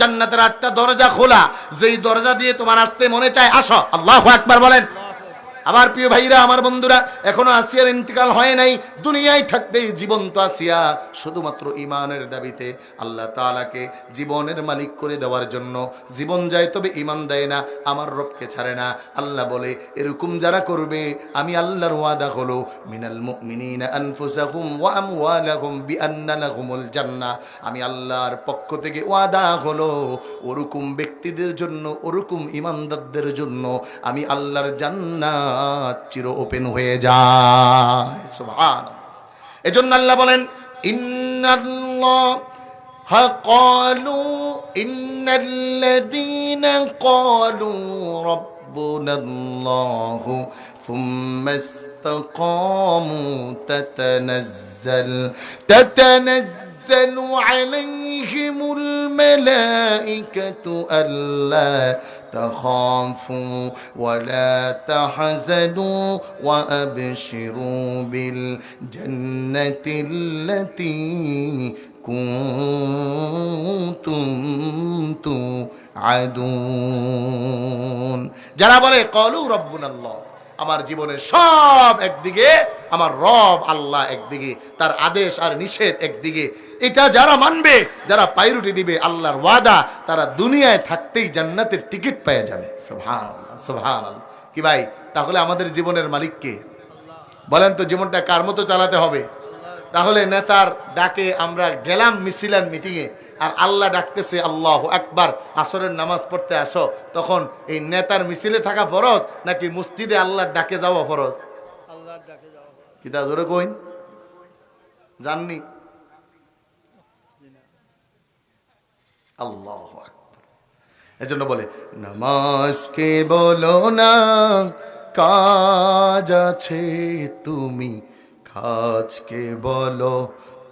Speaker 1: জান্নাতের 8টা দরজা খোলা, যেই দরজা দিয়ে তোমার আসতে মনে চায় আসো। আল্লাহু আকবার বলেন। আমার প্রিয় ভাইরা, আমার বন্ধুরা, এখনো আসিয়ার ইন্তিকাল হয় নাই, দুনিয়ায় থাকতেই জীবন্ত আসিয়া শুধুমাত্র ঈমানের দাবিতে আল্লাহ তাআলাকে জীবনের মালিক করে দেওয়ার জন্য জীবন যায়, তবে ঈমান দেয় না, আমার রবকে ছাড়ে না। আল্লাহ বলে, এরকম যারা করবে, আমি আল্লাহর ওয়াদা হলো, মিনাল মুমিনিনা আনফুসাহুম ওয়া আমওয়ালাহুম বিআন্না লাহুমুল জান্নাহ, আমি আল্লাহর পক্ষ থেকে ওয়াদা হলো, ওরকম ব্যক্তিদের জন্য, ওরকম ঈমানদারদের জন্য আমি আল্লাহর জান্নাত চির ওপেন হয়ে যায়। সুবহানাল্লাহ। এজন্য আল্লাহ বলেন, ইন্নাল্লাহা ক্বালু ইন্নাল্লাযীনা ক্বালু রাব্বুনাল্লাহু থুম্মা ইসতাকামু تتنزل عليهم الملائكة ألا تخافوا ولا تحزنوا وأبشروا بالجنة التي كنتم توعدون। যারা বলে ক্বালু রাব্বুনাল্লাহ, আমার জীবনের সব একদিকে, আমার রব আল্লাহ একদিকে, তার আদেশ আর নিষেধ একদিকে, এটা যারা মানবে, যারা পায়রুটি দিবে আল্লাহর ওয়াদা, তারা দুনিয়ায় থাকতেই জান্নাতের টিকিট পেয়ে যাবে। সুবহানাল্লাহ, সুবহানাল্লাহ। কি ভাই, তাহলে আমাদের জীবনের মালিক কে? বলেন তো, জীবনটা কার মতো চালাতে হবে? তাহলে নেতার ডাকে আমরা গেলাম মিছিল আর মিটিংয়ে, আর আল্লাহ ডাকতেছে আল্লাহু আকবার, আসরের নামাজ পড়তে আসো, তখন এই নেতার মিছিলে থাকা ফরজ নাকি মসজিদে আল্লাহর ডাকে যাওয়া ফরজ? আল্লাহর ডাকে যাওয়া। কি তা জোরে কইন, জাননি? আল্লাহু আকবার। এজন্য বলে, নামাজকে বলো না কাজ আছে, তুমি কাজকে বলো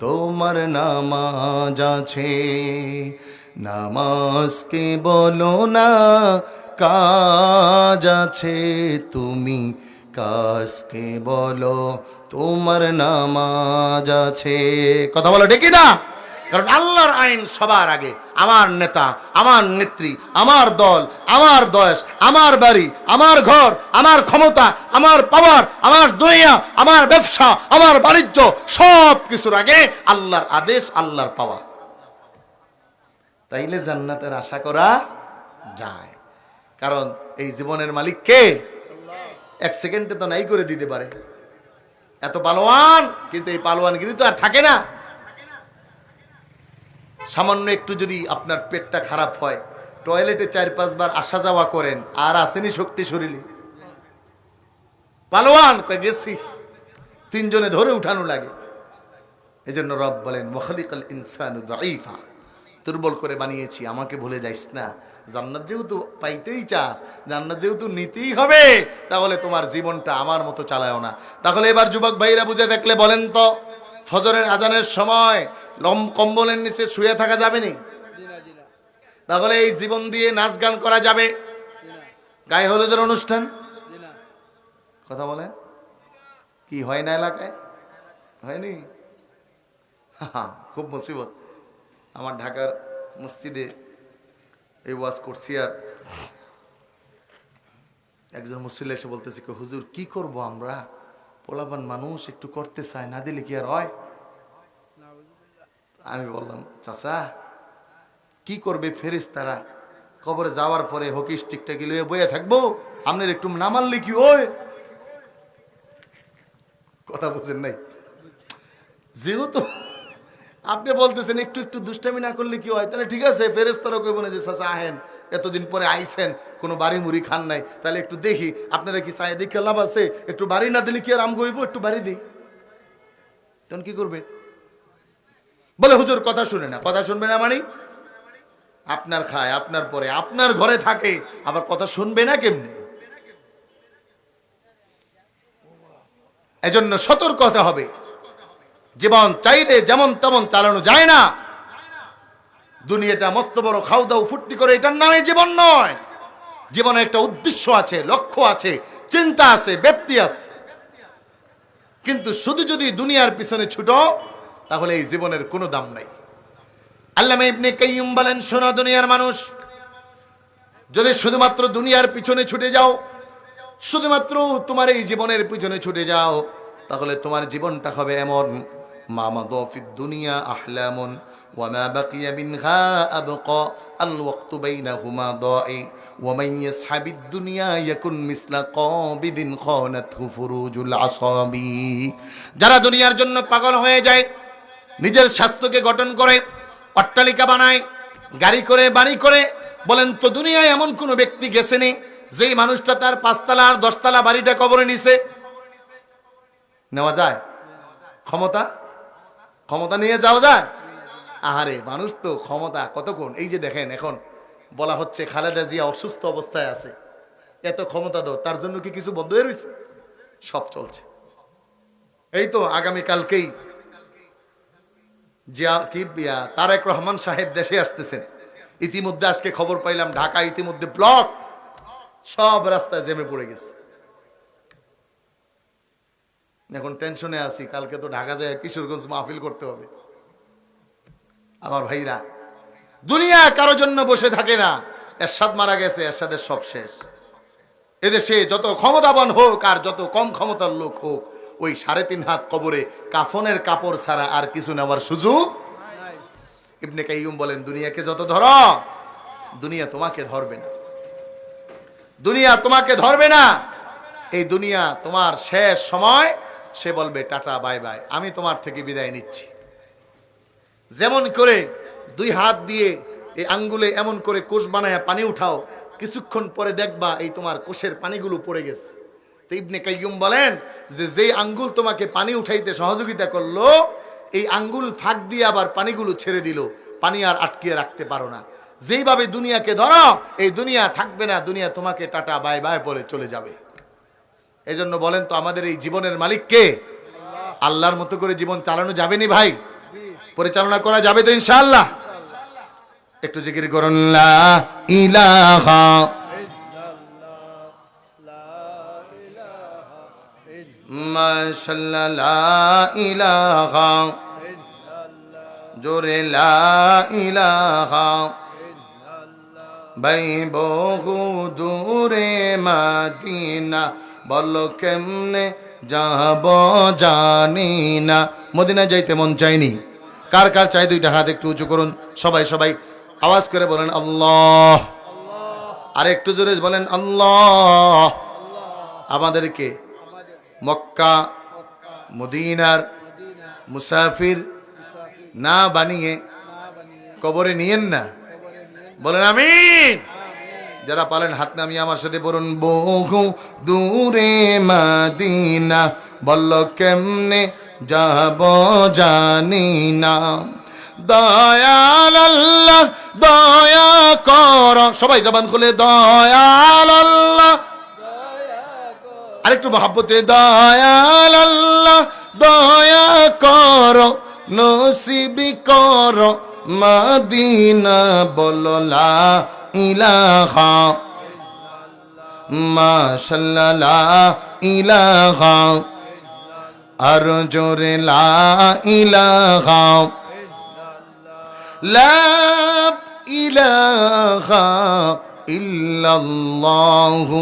Speaker 1: তোমার নামাজ আছে। নামাজকে বলো না কাজ আছে, তুমি কাজকে বলো তোমার নামাজ আছে। কথা বলো ঠিক না? কারণ আল্লাহর আইন সবার আগে। আমার নেতা, আমার নেত্রী, আমার দল, আমার দেশ, আমার বাড়ি, আমার ঘর, আমার ক্ষমতা, আমার পাওয়ার, আমার দুনিয়া, আমার ব্যবসা, আমার বাণিজ্য, সব কিছুর আগে আল্লাহর আদেশ, আল্লাহর পাওয়া। তাইলে জান্নাতের আশা করা যায়। কারণ এই জীবনের মালিক কে? এক সেকেন্ডে তো নাই করে দিতে পারে। এত পালোয়ান, কিন্তু এই পালোয়ানগিরি তো আর থাকে না। সামান্য একটু যদি আপনার পেটটা খারাপ হয়, টয়লেটে 4-5 বার আসা যাওয়া করেন, আর আসেনি শক্তি শরীরে? পালোয়ান কয়ে গেছি, 3 জনে ধরে উঠানো লাগে। এজন্য রব বলেন ওয়াখালিকাল ইনসানু দাঈফা, দুর্বল করে বানিয়েছি, আমাকে ভুলে যাইস না। জান্নাত যেহেতু পাইতেই চাস, জান্নাত যেহেতু নিতেই হবে, তাহলে তোমার জীবনটা আমার মতো চালায়ও না। তাহলে এবার যুবক ভাইরা বুঝে দেখলে বলেন তো, ফজরের আজানের সময় কম্বলের নিচে শুয়ে থাকা যাবে নি? তাহলে এই জীবন দিয়ে নাচ গান করা যাবে? গায়ে হলুদের অনুষ্ঠান কথা বলেন, কি হয় না এলাকায়? হয়নি? খুব মুসিবত। আমার ঢাকার মসজিদে এই ওয়াজ করছি, আর একজন মুসল্লি এসে বলতেছে, হুজুর কি করব আমরা, পোলাপান মানুষ একটু করতে চায়, না দিলে কি আর হয়? আমি বললাম, চাচা কি করবে ফেরেশতারা? কবরে যাওয়ার পরে হকি স্টিকটা গিলে বইয়ে থাকবো, আপনার একটু না মানলে কি হয়? কথা বুঝেন নাই? যেহেতু আপনি বলতেছেন একটু একটু দুষ্টামি না করলে কি হয়, তাহলে ঠিক আছে, ফেরেশতারা কইব না যে চাচা আহেন, এতদিন পরে আইছেন, কোনো বাড়ি মুড়ি খান নাই, তাহলে একটু দেখি আপনারা কি চাই, দেখে লাভ আছে? একটু বাড়ি না দিলে কি আর আম গইব? একটু বাড়ি দিই, তখন কি করবে? বলে হুজুর কথা শুনে না। কথা শুনবে না মানে আপনার খায়, আপনার পরে, আপনার ঘরে থাকে, আবার কথা শুনবে না কেমনে? এজন্য সতর্ক হতে হবে। জীবন চাইলে যেমন তেমন চালানো যায় না। দুনিয়াটা মস্ত বড় খাও দাও ফুর্তি করে, এটার নামে জীবন নয়। জীবনে একটা উদ্দেশ্য আছে, লক্ষ্য আছে, চিন্তা আছে, ব্যক্তি আছে। কিন্তু শুধু যদি দুনিয়ার পিছনে ছুটো, তাহলে এই জীবনের কোনো দাম নাই। আল্লামা ইবনে কাইয়্যিম বলেন, শোনো দুনিয়ার মানুষ, যদি শুধুমাত্র দুনিয়ার পিছনে ছুটে যাও, শুধুমাত্র তোমার এই জীবনের পিছনে ছুটে যাও, তাহলে তোমার জীবনটা হবে এমন, মা মাদা ফিদ দুনিয়া আহলামুন ওয়া মা বাকিয়া মিনহা আবকা আল ওয়াক্তু বাইনাহুমা দাই ওয়া মান ইয়াসহাবিদ দুনিয়া ইয়াকুন মিসলা কাবিদিন খানাতহু ফুরুজুল আসাবি। যারা দুনিয়ার জন্য পাগল হয়ে যায়, নিজের স্বাস্থ্যকে গঠন করে, অট্টালিকা বানায়, গাড়ি করে, বাড়ি করে, বলেন তো দুনিয়ায় এমন কোন ব্যক্তি গেছেনি যেই মানুষটা তার 5তলা আর 10তলা বাড়িটা কবরে নিছে? নেওয়া যায়? ক্ষমতা নিয়ে যাওয়া যায়? আহারে, মানুষ তো ক্ষমতা কতক্ষণ। এই যে দেখেন, এখন বলা হচ্ছে খালেদা জিয়া অসুস্থ অবস্থায় আছে, এত ক্ষমতা দাও, তার জন্য কি কিছু বন্ধ হয়ে রয়েছে? সব চলছে। এই তো আগামীকালকেই তারেক রহমান সাহেব দেশে আসতেছেন। ইতিমধ্যে আজকে খবর পাইলাম ঢাকা ইতিমধ্যে ব্লক, সব রাস্তায় জেমে পড়ে গেছে। এখন টেনশনে আছি, কালকে তো ঢাকা যায় কিশোরগঞ্জ মাহফিল করতে হবে। আমার ভাইরা, দুনিয়া কারো জন্য বসে থাকে না। এরশাদ মারা গেছে, এরশাদের সব শেষ। এদেশে যত ক্ষমতাবান হোক আর যত কম ক্ষমতার লোক হোক, ওই 3.5 হাত কবরে কাফনের কাপড় ছাড়া আর কিছু নেওয়ার সুযোগ নাই। ইবনে কাইয়্যিম বলেন, দুনিয়াকে যত ধরো, দুনিয়া তোমাকে ধরবে না। দুনিয়া তোমাকে ধরবে না। এই দুনিয়া তোমার শেষ সময়, সে বলবে টাটা বাই বাই, আমি তোমার থেকে বিদায় নিচ্ছি। যেমন করে 2 হাত দিয়ে এই আঙ্গুলে এমন করে কোষ বানায় পানি উঠাও, কিছুক্ষণ পরে দেখবা এই তোমার কোষের পানিগুলো পড়ে গেছে। তো ইবনে কাইয়্যিম বলেন যে যেই আঙ্গুল তোমাকে পানি উঠাইতে সহযোগিতা করলো, এই আঙ্গুল ফাঁক দিয়ে আবার পানিগুলো ছেড়ে দিল, পানি আর আটকিয়ে রাখতে পারো না। যেইভাবে দুনিয়াকে ধরো, এই দুনিয়া থাকবে না, দুনিয়া তোমাকে টাটা বাই বাই বলে চলে যাবে। এই জন্য বলেন তো, আমাদের এই জীবনের মালিক কে? আল্লাহর মতো করে জীবন চালানো যাবে নি ভাই? পরিচালনা করা যাবে তো ইনশাআল্লাহ? একটু জিকির করুন, লা ইলাহা মাশাআল্লাহ লা ইলাহা জোরে লা ইলাহা ভাই বহু দূরে মদিনা বলো কেমনে যাব জানি না। মদিনা যাইতে মন চাইনি? কার কার চাই দুইটা হাত একটু উঁচু করুন। সবাই সবাই আওয়াজ করে বলেন আল্লাহ। আর একটু জোরে বলেন আল্লাহ। আমাদেরকে মক্কা মদিনার মুসাফির না বানিয়ে কবরে নিয়েন না। বলেন আমিন। যারা পালেন হাত নামিয়ে আমার সাথে বলুন বহু দূরে মদিনা বলল কেমনে যাব জানি না। দয়াল আল্লাহ দয়া কর, সবাই জবান খুলে দয়াল আল্লাহ। আরেকটু মহব্বতে দয়াল আল্লাহ দয়া কর নসিব কর মদিনা বলো লা ইলাহা মাশাআল্লাহ লা ইলাহা আর জোরে লা ইলাহা লা ইলাহা ইল্লাল্লাহু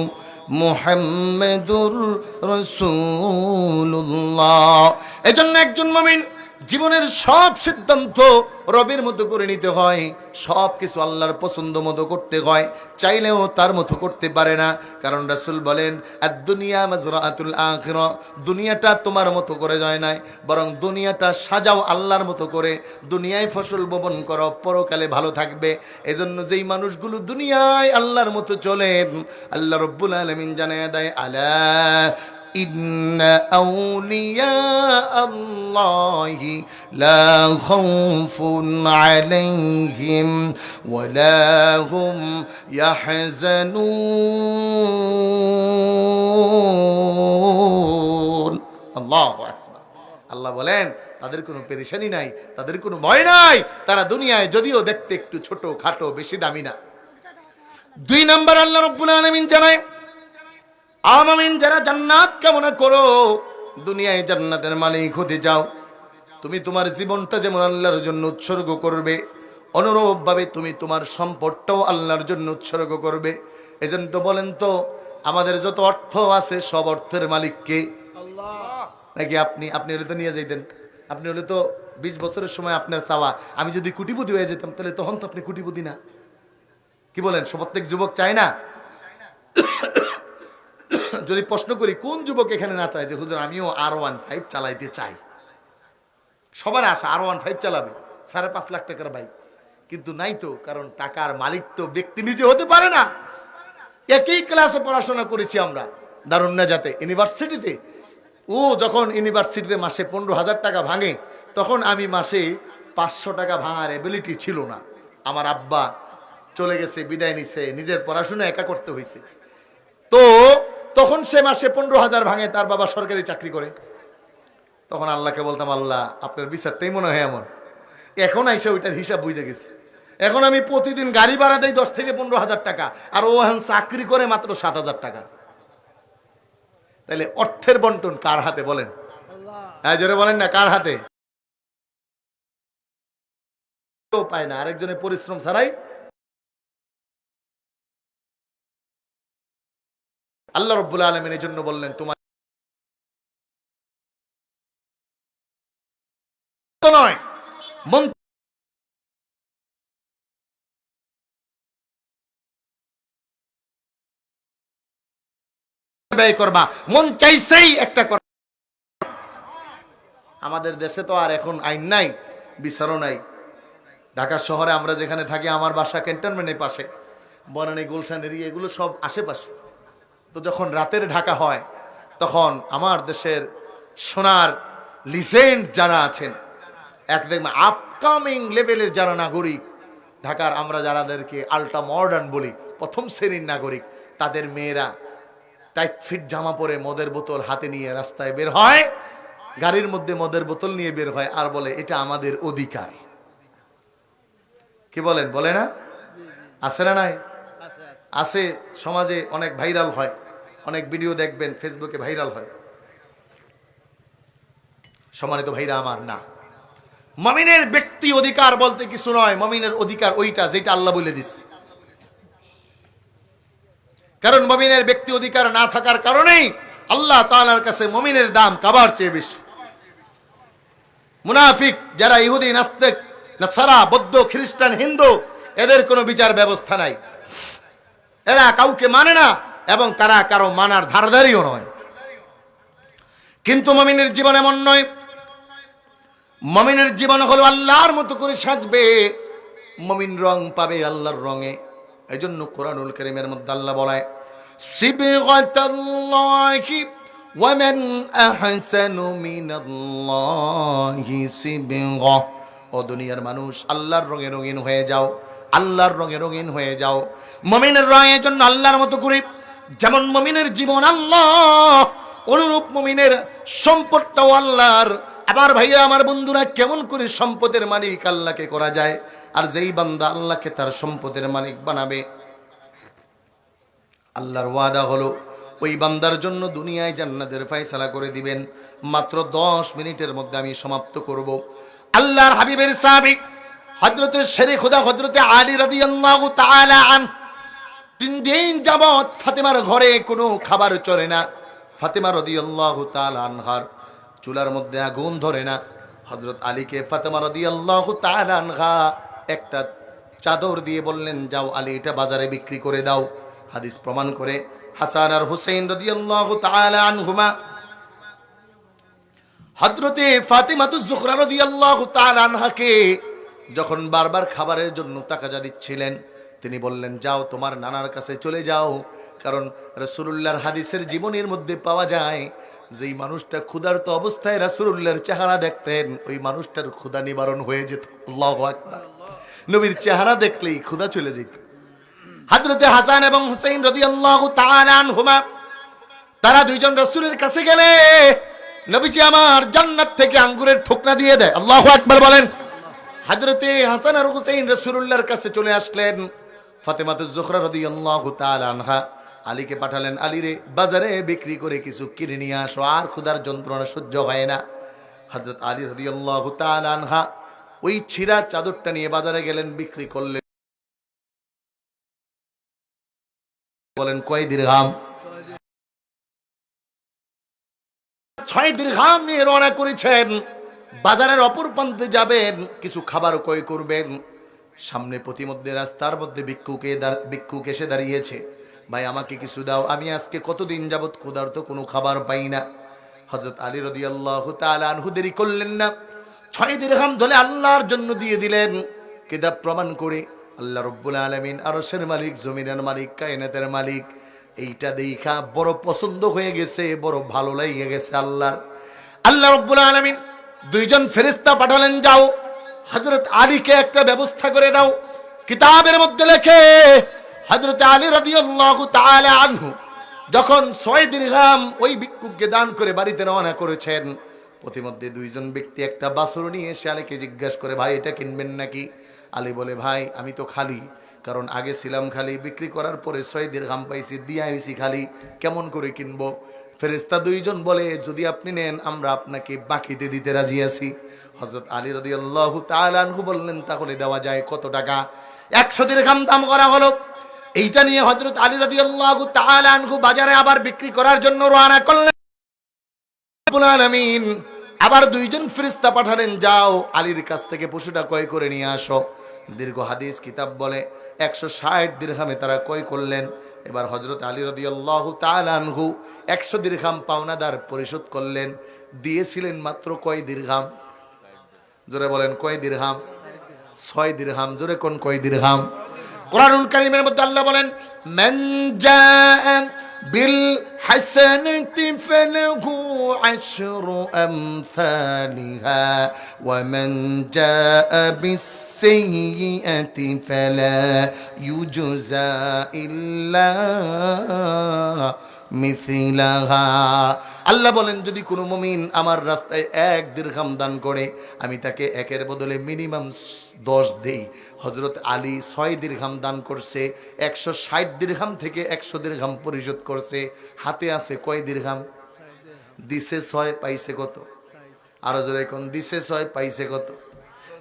Speaker 1: মুহাম্মাদুর রাসূলুল্লাহ। এজন্য একজন মুমিন জীবনের সব সিদ্ধান্ত রবের মতো করে নিতে হয়, সব কিছু আল্লাহর পছন্দ মতো করতে হয়। চাইলেও তার মতো করতে পারে না, কারণ রাসূল বলেন আদ-দুনিয়া মাজরাআতুল আখিরা, দুনিয়াটা তোমার মতো করে যায় নাই, বরং দুনিয়াটা সাজাও আল্লাহর মতো করে, দুনিয়ায় ফসল বপন করো, পরকালে ভালো থাকবে। এজন্য যেই মানুষগুলো দুনিয়ায় আল্লাহর মতো চলেন, আল্লাহ রাব্বুল আলামিন জানায় দেয় আলা ইন্না আউলিয়া আল্লাহি লা খাউফুন আলাইহিম ওয়ালা হুম ইয়াহজানুন। আল্লাহু আকবার। আল্লাহ বলেন তাদের কোনো পেরেশানি নাই, তাদের কোনো ভয় নাই। তারা দুনিয়ায় যদিও দেখতে একটু ছোট খাটো, বেশি দামি না। 2 নাম্বার আল্লাহ রাব্বুল আলামিন জানায় আমিন যারা জান্নাত কামনা করো, দুনিয়ায় জান্নাতের মালিক হতে যাও, তুমি তোমার জীবনটা যেমন আল্লাহর জন্য উৎসর্গ করবে, অনুরূপ ভাবে তুমি তোমার সম্পদটাও আল্লাহর জন্য উৎসর্গ করবে। এজন্য তো বলেন তো আমাদের যত অর্থ আছে সব অর্থের মালিক কে? আল্লাহ। নাকি আপনি হলে তো নিয়ে যাইতেন, আপনি হলে তো 20 বছরের সময় আপনার চাওয়া আমি যদি কোটিপতি হয়ে যেতাম তাহলে তখন তো আপনি কোটিপতি না। কি বলেন? প্রত্যেক যুবক চায় না? যদি প্রশ্ন করি কোন যুবক এখানে না চায় যে হুজুর আমিও R15 চালাইতে চাই? সবার আশা R15 চালাবে, 5.5 লাখ টাকার বাইক, কিন্তু নাই তো, কারণ টাকার মালিক তো ব্যক্তি নিজে হতে পারে না। একই ক্লাসে পড়াশোনা করেছি আমরা দারুন নাজাতে ইউনিভার্সিটিতে। ও যখন ইউনিভার্সিটিতে মাসে 15,000 টাকা ভাঙে, তখন আমি মাসে 500 টাকা ভাঙার এবিলিটি ছিল না। আমার আব্বা চলে গেছে, বিদায় নিছে, নিজের পড়াশোনা একা করতে হয়েছে। তো তখন সে মাসে 15,000 ভাঙে, তার বাবা সরকারি চাকরি করে। তখন আল্লাহকে বলতাম আল্লাহ আপনার বিচারটাই মনে হয় এমন। এখন আইসা ওইটার হিসাব বুঝে গেছে। এখন আমি প্রতিদিন গাড়ি ভাড়া দেই 10 থেকে 15,000 টাকা, আর ও এখন চাকরি করে মাত্র 7,000 টাকা। তাহলে অর্থের বন্টন কার হাতে বলেন? হ্যাঁ জোরে বলেন না, কার হাতে? কেউ পায় না আরেকজনের পরিশ্রম ছাড়াই। আল্লাহ রাব্বুল আলামিন এর জন্য বললেন তোমার তো নয় মন ব্যয় করবা, মন চাইছেই একটা কর। আমাদের দেশে তো আর এখন আইন নাই, বিচারও নাই। ঢাকা শহরে আমরা যেখানে থাকি, আমার বাসা ক্যান্টনমেন্টের পাশে, বনানী গুলশান এরিয়া, এগুলো সব আশেপাশে। তো যখন রাতের ঢাকা হয়, তখন আমার দেশের সোনার লিজেন্ড যারা আছেন, একদম আপকামিং লেভেলের যারা নাগরিক ঢাকার, আমরা যারাদেরকে আল্ট্রা মডার্ন বলি, প্রথম শ্রেণীর নাগরিক, তাদের মেয়েরা টাইট ফিট জামা পরে মদের বোতল হাতে নিয়ে রাস্তায় বের হয়, গাড়ির মধ্যে মদের বোতল নিয়ে বের হয়, আর বলে এটা আমাদের অধিকার। কি বলেন? বলে না? আছে না? নাই আছে। সমাজে অনেক ভাইরাল হয়, অনেক ভিডিও দেখবেন ফেসবুকে ভাইরাল হয়। সম্মানিত ভাইরা আমার, না, মুমিনের ব্যক্তি অধিকার বলতে কিছু নয়। মুমিনের অধিকার ওইটা যেটা আল্লাহ বলে দিচ্ছে। কারণ মুমিনের ব্যক্তি অধিকার না থাকার কারণেই আল্লাহ তাআলার কাছে মুমিনের দাম কাবার চেয়ে বেশি। মুনাফিক যারা ইহুদি, নাস্তিক, নাসারা, বৌদ্ধ, খ্রিস্টান, হিন্দু, এদের কোনো বিচার ব্যবস্থা নাই। এরা কাউকে মানে না এবং তারা কারো মানার ধারধারিও নয়। কিন্তু মুমিনের জীবন এমন নয়। মুমিনের জীবন হলো আল্লাহর মতো করে সাজবে। মুমিন রং পাবে আল্লাহর রঙে। এজন্য কোরআনুল কারীমের মধ্যে আল্লাহ বলায়, সিবগাতাল্লাহি ওয়া মান আহসানু মিনাল্লাহি সিবগা। ও দুনিয়ার মানুষ, আল্লাহর রঙে রঙিন হয়ে যাও, আল্লাহর রঙে রঙিন হয়ে যাও। মুমিনের রঙের জন্য আল্লাহর মতো করে, যেমন মুমিনের জীবন আল্লাহ, অনুরূপ মুমিনের সম্পদটাও আল্লাহর। আবার ভাইয়া আমার বন্ধুরা, কেমন করে সম্পদের মালিক আল্লাহকে করা যায়? আর যেই বান্দা আল্লাহকে তার সম্পদের মালিক বানাবে, আল্লাহর ওয়াদা হলো ওই বান্দার জন্য দুনিয়ায় জান্নাতের ফয়সালা করে দিবেন। মাত্র 10 মিনিটের মধ্যে আমি সমাপ্ত করব। আল্লাহর হাবিবের সাহাবী হযরত শেরে খোদা হযরত আলী রাদিয়াল্লাহু তাআলা আন 3 দিন যাবত ফাতেমার ঘরে কোনো খাবার চলে না। ফাতেমা রাদিয়াল্লাহু তাআলা আনহার চুলার মধ্যে আগুন ধরে না। হযরত আলীকে ফাতেমা রাদিয়াল্লাহু তাআলা আনহা একটা চাদর দিয়ে বললেন, যাও আলী, এটা বাজারে বিক্রি করে দাও। হাদিস প্রমাণ করে হাসান আর হুসাইন রাদিয়াল্লাহু তাআলা আনহুমা হযরতে ফাতিমাতুজ জোহরা রাদিয়াল্লাহু তাআলা আনহাকে যখন বারবার খাবারের জন্য তাকাজা দিচ্ছিলেন, তিনি বললেন, যাও তোমার নানার কাছে চলে যাও। কারণ রাসূলুল্লাহর হাদিসের জীবনের মধ্যে পাওয়া যায়, যেই মানুষটা ক্ষুধার্ত অবস্থায় রাসূলুল্লাহর চেহারা দেখতেন, ওই মানুষটার ক্ষুধা নিবারণ হয়ে যেত। আল্লাহু আকবার। নবীর চেহারা দেখলেই ক্ষুধা চলে যেত। হযরতে হাসান এবং হুসাইন রাদিয়াল্লাহু তাআলা আনহুমা, তারা দুইজন রাসূলের কাছে গেলে নবীজি আমার জান্নাত থেকে আঙ্গুরের ঠোকনা দিয়ে দেয়। আল্লাহু আকবার বলেন। হযরতে হাসান আর হুসাইন রাসূলুল্লাহর কাছে চলে আসলেন। ফাতেমাতুজ জোহরা রাদিয়াল্লাহু তাআলা আনহা আলীকে পাঠালেন, আলী রে, বাজারে বিক্রি করে কিছু কিনে নিয়ে আসো, আর ক্ষুধার যন্ত্রণা সহ্য হয় না। হযরত আলী রাদিয়াল্লাহু তাআলা আনহা ওই ছিঁড়া চাদরটা নিয়ে বাজারে গেলেন, বিক্রি করলেন। বলেন কয় দিরহাম? 6 দিরহাম নিয়ে রওনা করেছেন। বাজারের অপর প্রান্তে যাবেন, কিছু খাবার ক্রয় করবেন। সামনে প্রতিমধ্যে রাস্তার মধ্যে ভিক্ষুক এসে দাঁড়িয়েছে, ভাই আমাকে কিছু দাও, আমি আজকে কতদিন যাবত ক্ষুধার্ত, কোনো খাবার পাই না। হযরত আলী রাদিয়াল্লাহু তাআলা আনহু দেরি করলেন না, 6 দিরহাম ধরে আল্লাহর জন্য দিয়ে দিলেন। কিতাব প্রমাণ করে আল্লাহ রব্বুল আলামিন, আরশের মালিক, জমিনের মালিক, কায়নাতের মালিক, এইটা দেখা বড় পছন্দ হয়ে গেছে, বড় ভালো লেগে গেছে আল্লাহর। আল্লাহ রব্বুল আলামিন 2 জন ফেরেশতা পাঠালেন, যাও হযরত আলীকে একটা ব্যবস্থা করে দাও। কিতাবের মধ্যে লেখে হযরত আলী রাদিয়াল্লাহু তাআলা আনহু যখন 6 দিরহাম ওই ভিক্ষুককে দান করে বাড়িতে রওনা করেছেন, প্রতিমধ্যে 2 জন ব্যক্তি একটা বাছুর নিয়ে এসে আলীকে জিজ্ঞাসা করে, ভাই এটা কিনবেন নাকি? আলী বলে, ভাই আমি তো খালি, কারণ আগে ছিলাম খালি, বিক্রি করার পরে 6 দিরহাম পাইছি, দিয়া হইছি খালি, কেমন করে কিনবো? ফেরেশতা 2 জন বলে, যদি আপনি নেন আমরা আপনাকে বাকিতে দিতে রাজি আছি। হযরত আলী রাদিয়াল্লাহু তাআলা আনহু বললেন, তাহলে দেওয়া যায় কত টাকা? 100 দিরহাম দাম করা হলো। এইটা নিয়ে হযরত আলী রাদিয়াল্লাহু তাআলা আনহু বাজারে আবার বিক্রি করার জন্য রওনা করলেন। রব্বুল আলামিন আবার 2 জন ফেরেশতা পাঠালেন, যাও আলীর কাছ থেকে পশুটা ক্রয় করে নিয়ে আসো। দীর্ঘ হাদিস কিতাব বলে 160 দিরহামে তারা ক্রয় করলেন। এবার হযরত আলী রাদিয়াল্লাহু তাআলা আনহু 100 দিরহাম পাওনাদার পরিশোধ করলেন। দিয়েছিলেন মাত্র কয় দিরহাম? জোরে বলেন কয় দিরহাম? 6 দিরহাম। জোরে কোন কয় দিরহাম? কোরআনুল কারীমের মধ্যে আল্লাহ বলেন, মান জাআ বিল হাসানাতি ফালাহু 10 আমসালিহা ওয়া মান জাআ বিস সাইয়্যিআতি ফালা ইউজজা ইল্লা মিথিলাহা। আল্লাহ বলেন, যদি কোনো মুমিন আমার রাস্তায় 1 দিরহাম দান করে, আমি তাকে 1-এর বদলে মিনিমাম 10 দেই। হযরত আলী 6 দিরহাম দান করছে, 160 দিরহাম থেকে 100 দিরহাম পরিশোধ করছে। হাতে আছে কয় দিরহাম? দিছে 6, পাইছে কত? আরো জোরে কোন দিছে 6 পাইছে কত?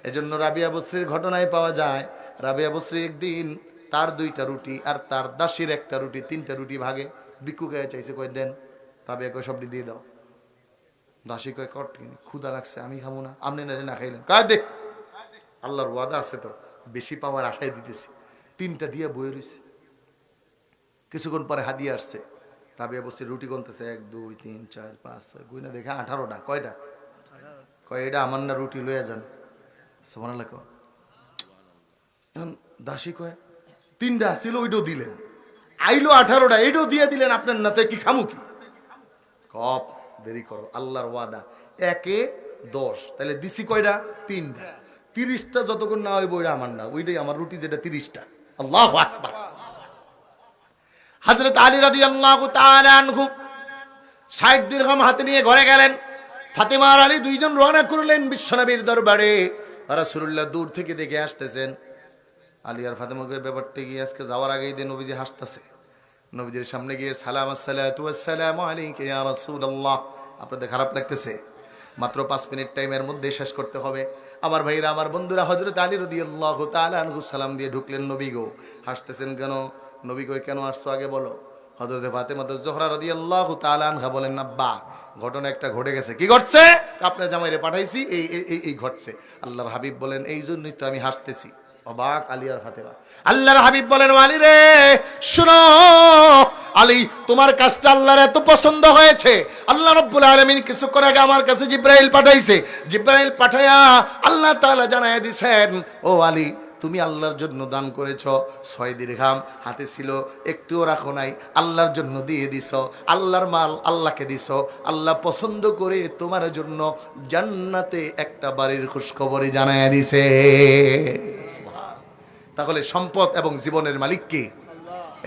Speaker 1: এজন্য রাবিয়া বসরির ঘটনায় পাওয়া যায়, রাবিয়া বসরি একদিন তার 2টা রুটি আর তার দাসীর 1টা রুটি, 3টা রুটি ভাগে ভিক্ষু খেয়ে চাইছে, কয় দেন। রাবিয়া কয় সবটি দিয়ে দাও। দাসী কয় কট, ক্ষুধা লাগছে, আমি খাবো না, আপনি না খাইলেন। কয় দেখ, আল্লাহর ওয়াদা আছে তো, বেশি পাওয়ার আশায় দিতেছি। 3টা দিয়ে বয়ে রয়েছে। কিছুক্ষণ পরে হাদিয়া আসছে, রাবিয়া বসরির রুটি গুনতেছে 1 2 3 4 5 6, গুইনা দেখে 18টা। কয়টা? কয় এটা আমার না, রুটি লইয়া যান। সুবহানাল্লাহ। এখন দাসী কয় 3টা ছিল, ওইটাও দিলেন। আইলো 18টা, এইটাও দিয়ে দিলেন, আপনার নাতে কি খামু কি? কপ দেরি করো, আল্লাহর ওয়াদা 1 এ 10, তাহলে দিছি কয়টা? 3টা। 30টা যতক্ষণ না হইব ওইটা আমার না, ওইটাই আমার রুটি, যেটা 30টা। আল্লাহু আকবার। হযরত আলী রাদিয়াল্লাহু তাআলা আনহু 60 দিরহাম হাতে নিয়ে ঘরে গেলেন। ফাতেমা আর আলী দুইজন রওনা করলেন বিশ্বনবীর দরবারে। রাসূলুল্লাহ দূর থেকে দেখে আসতেছেন। আলী আর ফাতেমাকে ব্যাপারটা গিয়ে আজকে যাওয়ার আগেই দিয়ে নবীজি হাসতেছে। নবীজির সামনে গিয়ে সালাম, আসসালাতু ওয়াসসালামু আলাইকা ইয়া রাসূলুল্লাহ। আপনাদের খারাপ লাগতেছে? মাত্র 5 মিনিট টাইমের মধ্যে শেষ করতে হবে। আমার ভাইরা, আমার বন্ধুরা, হযরত আলী রাদিয়াল্লাহু তাআলা আনহু সালাম দিয়ে ঢুকলেন। নবী গো, হাসতেছেন কেন? নবী কই, কেন আসছো আগে বলো। হযরত ফাতেমা জোহরা রাদিয়াল্লাহু তাআলা আনহা বলেন, আব্বা ঘটনা একটা ঘটে গেছে। কি ঘটছে? আপনার জামাইরে পাঠাইছি, এই ঘটছে। আল্লাহর হাবিব বলেন, এই জন্যই তো আমি হাসতেছি। অবাক আলী আর ফাতেমা। আল্লাহর হাবিব বলেন, আলী রে শুনো, আলী তোমার কাজটা আল্লাহর এত পছন্দ হয়েছে, আল্লাহ রাব্বুল আলামিন কিছুক্ষণ আগে আমার কাছে জিবরাইল পাঠাইছে। জিবরাইল পাঠায়া আল্লাহ তাআলা জানায়া দিয়েছেন, ও আলী তুমি আল্লাহর জন্য দান করেছ 6 দিরহাম, হাতে ছিল, একটুও রাখো নাই, আল্লাহর জন্য দিয়ে দিছ। আল্লাহর মাল আল্লাহকে দিছ, আল্লাহ পছন্দ করে তোমার জন্য জান্নাতে একটা বাড়ির খুশখবরই জানায়া দিছে। তাহলে সম্পদ এবং জীবনের মালিক কে?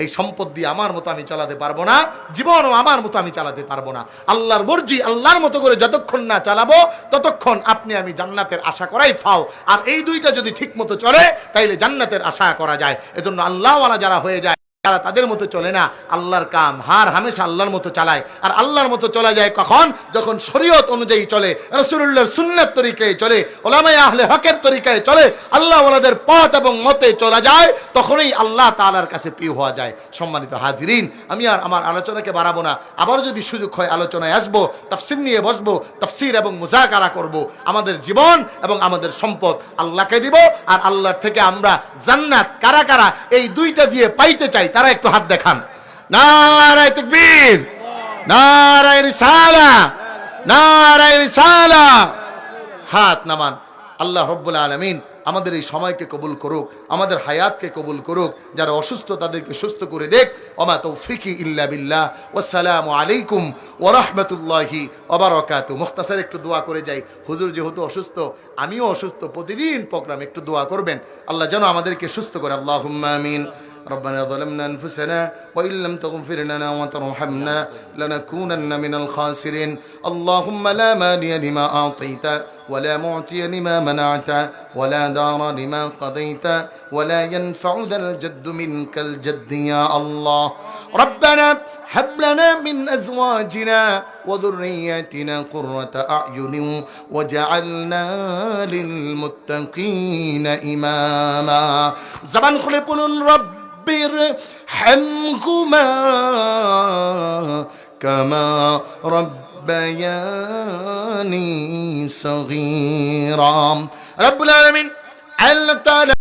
Speaker 1: এই সম্পদ দিয়ে আমার মতো আমি চালাতে পারবো না, জীবনও আমার মতো আমি চালাতে পারবো না। আল্লাহর মর্জি আল্লাহর মতো করে যতক্ষণ না চালাবো ততক্ষণ আপনি আমি জান্নাতের আশা করাই ফাও। আর এই দুইটা যদি ঠিক মতো চলে তাইলে জান্নাতের আশা করা যায়। এজন্য আল্লাহওয়ালা যারা হয়ে যায় তারা তাদের মতো চলে না, আল্লাহর কাম হার হামেশা আল্লাহর মতো চালায়। আর আল্লাহর মতো চলা যায় কখন? যখন শরীয়ত অনুযায়ী চলে, রাসূলুল্লাহর সুন্নাত তরিকায় চলে, উলামায়ে আহলে হকের তরিকায় চলে, আল্লাহ ওয়ালাদের পথ এবং মতে চলা যায়, তখনই আল্লাহ তাআলার কাছে প্রিয় হওয়া যায়। সম্মানিত হাজিরিন, আমি আর আমার আলোচনাকে বাড়াবো না। আবার যদি সুযোগ হয় আলোচনায় আসবো, তাফসীর নিয়ে বসবো, তাফসীর এবং মুযাকারা করব। আমাদের জীবন এবং আমাদের সম্পদ আল্লাহকে দিব, আর আল্লাহর থেকে আমরা জান্নাত কারা কারা এই দুইটা দিয়ে পাইতে চাই তারা একটু হাত দেখান। নারায়ে তাকবীর, নারায়ে রিসালাহ, নারায়ে রিসালাহ। হাত নামান। আল্লাহ রাব্বুল আলামিন আমাদের এই সময়কে কবুল করুক, আমাদের হায়াতকে কবুল করুক। যারা অসুস্থ তাদেরকে সুস্থ করে দেখ। ওমা তৌফিকি ইল্লা বিল্লাহ। ওয়াসসালামু আলাইকুম ওয়া রাহমাতুল্লাহি ওয়া বারাকাতুহু। মুখতাসার একটু দোয়া করে যাই। হুজুর যেহেতু অসুস্থ, আমিও অসুস্থ, প্রতিদিন প্রোগ্রাম একটু দোয়া করবেন, আল্লাহ যেন আমাদেরকে সুস্থ করে। আল্লাহুম্মা আমিন। ربنا ظلمنا أنفسنا وإن لم تغفر لنا وترحمنا لنكونن من الخاسرين. اللهم لا مانع لما أعطيت ولا معطي لما منعت ولا دار لما قضيت ولا ينفع ذا الجد منك الجد يا الله. ربنا هب لنا من أزواجنا وذرياتنا قرة أعين وجعلنا للمتقين إماما. زبان خلق رب ارحمهما كما ربياني صغيرا. رب العالمين الله تعالى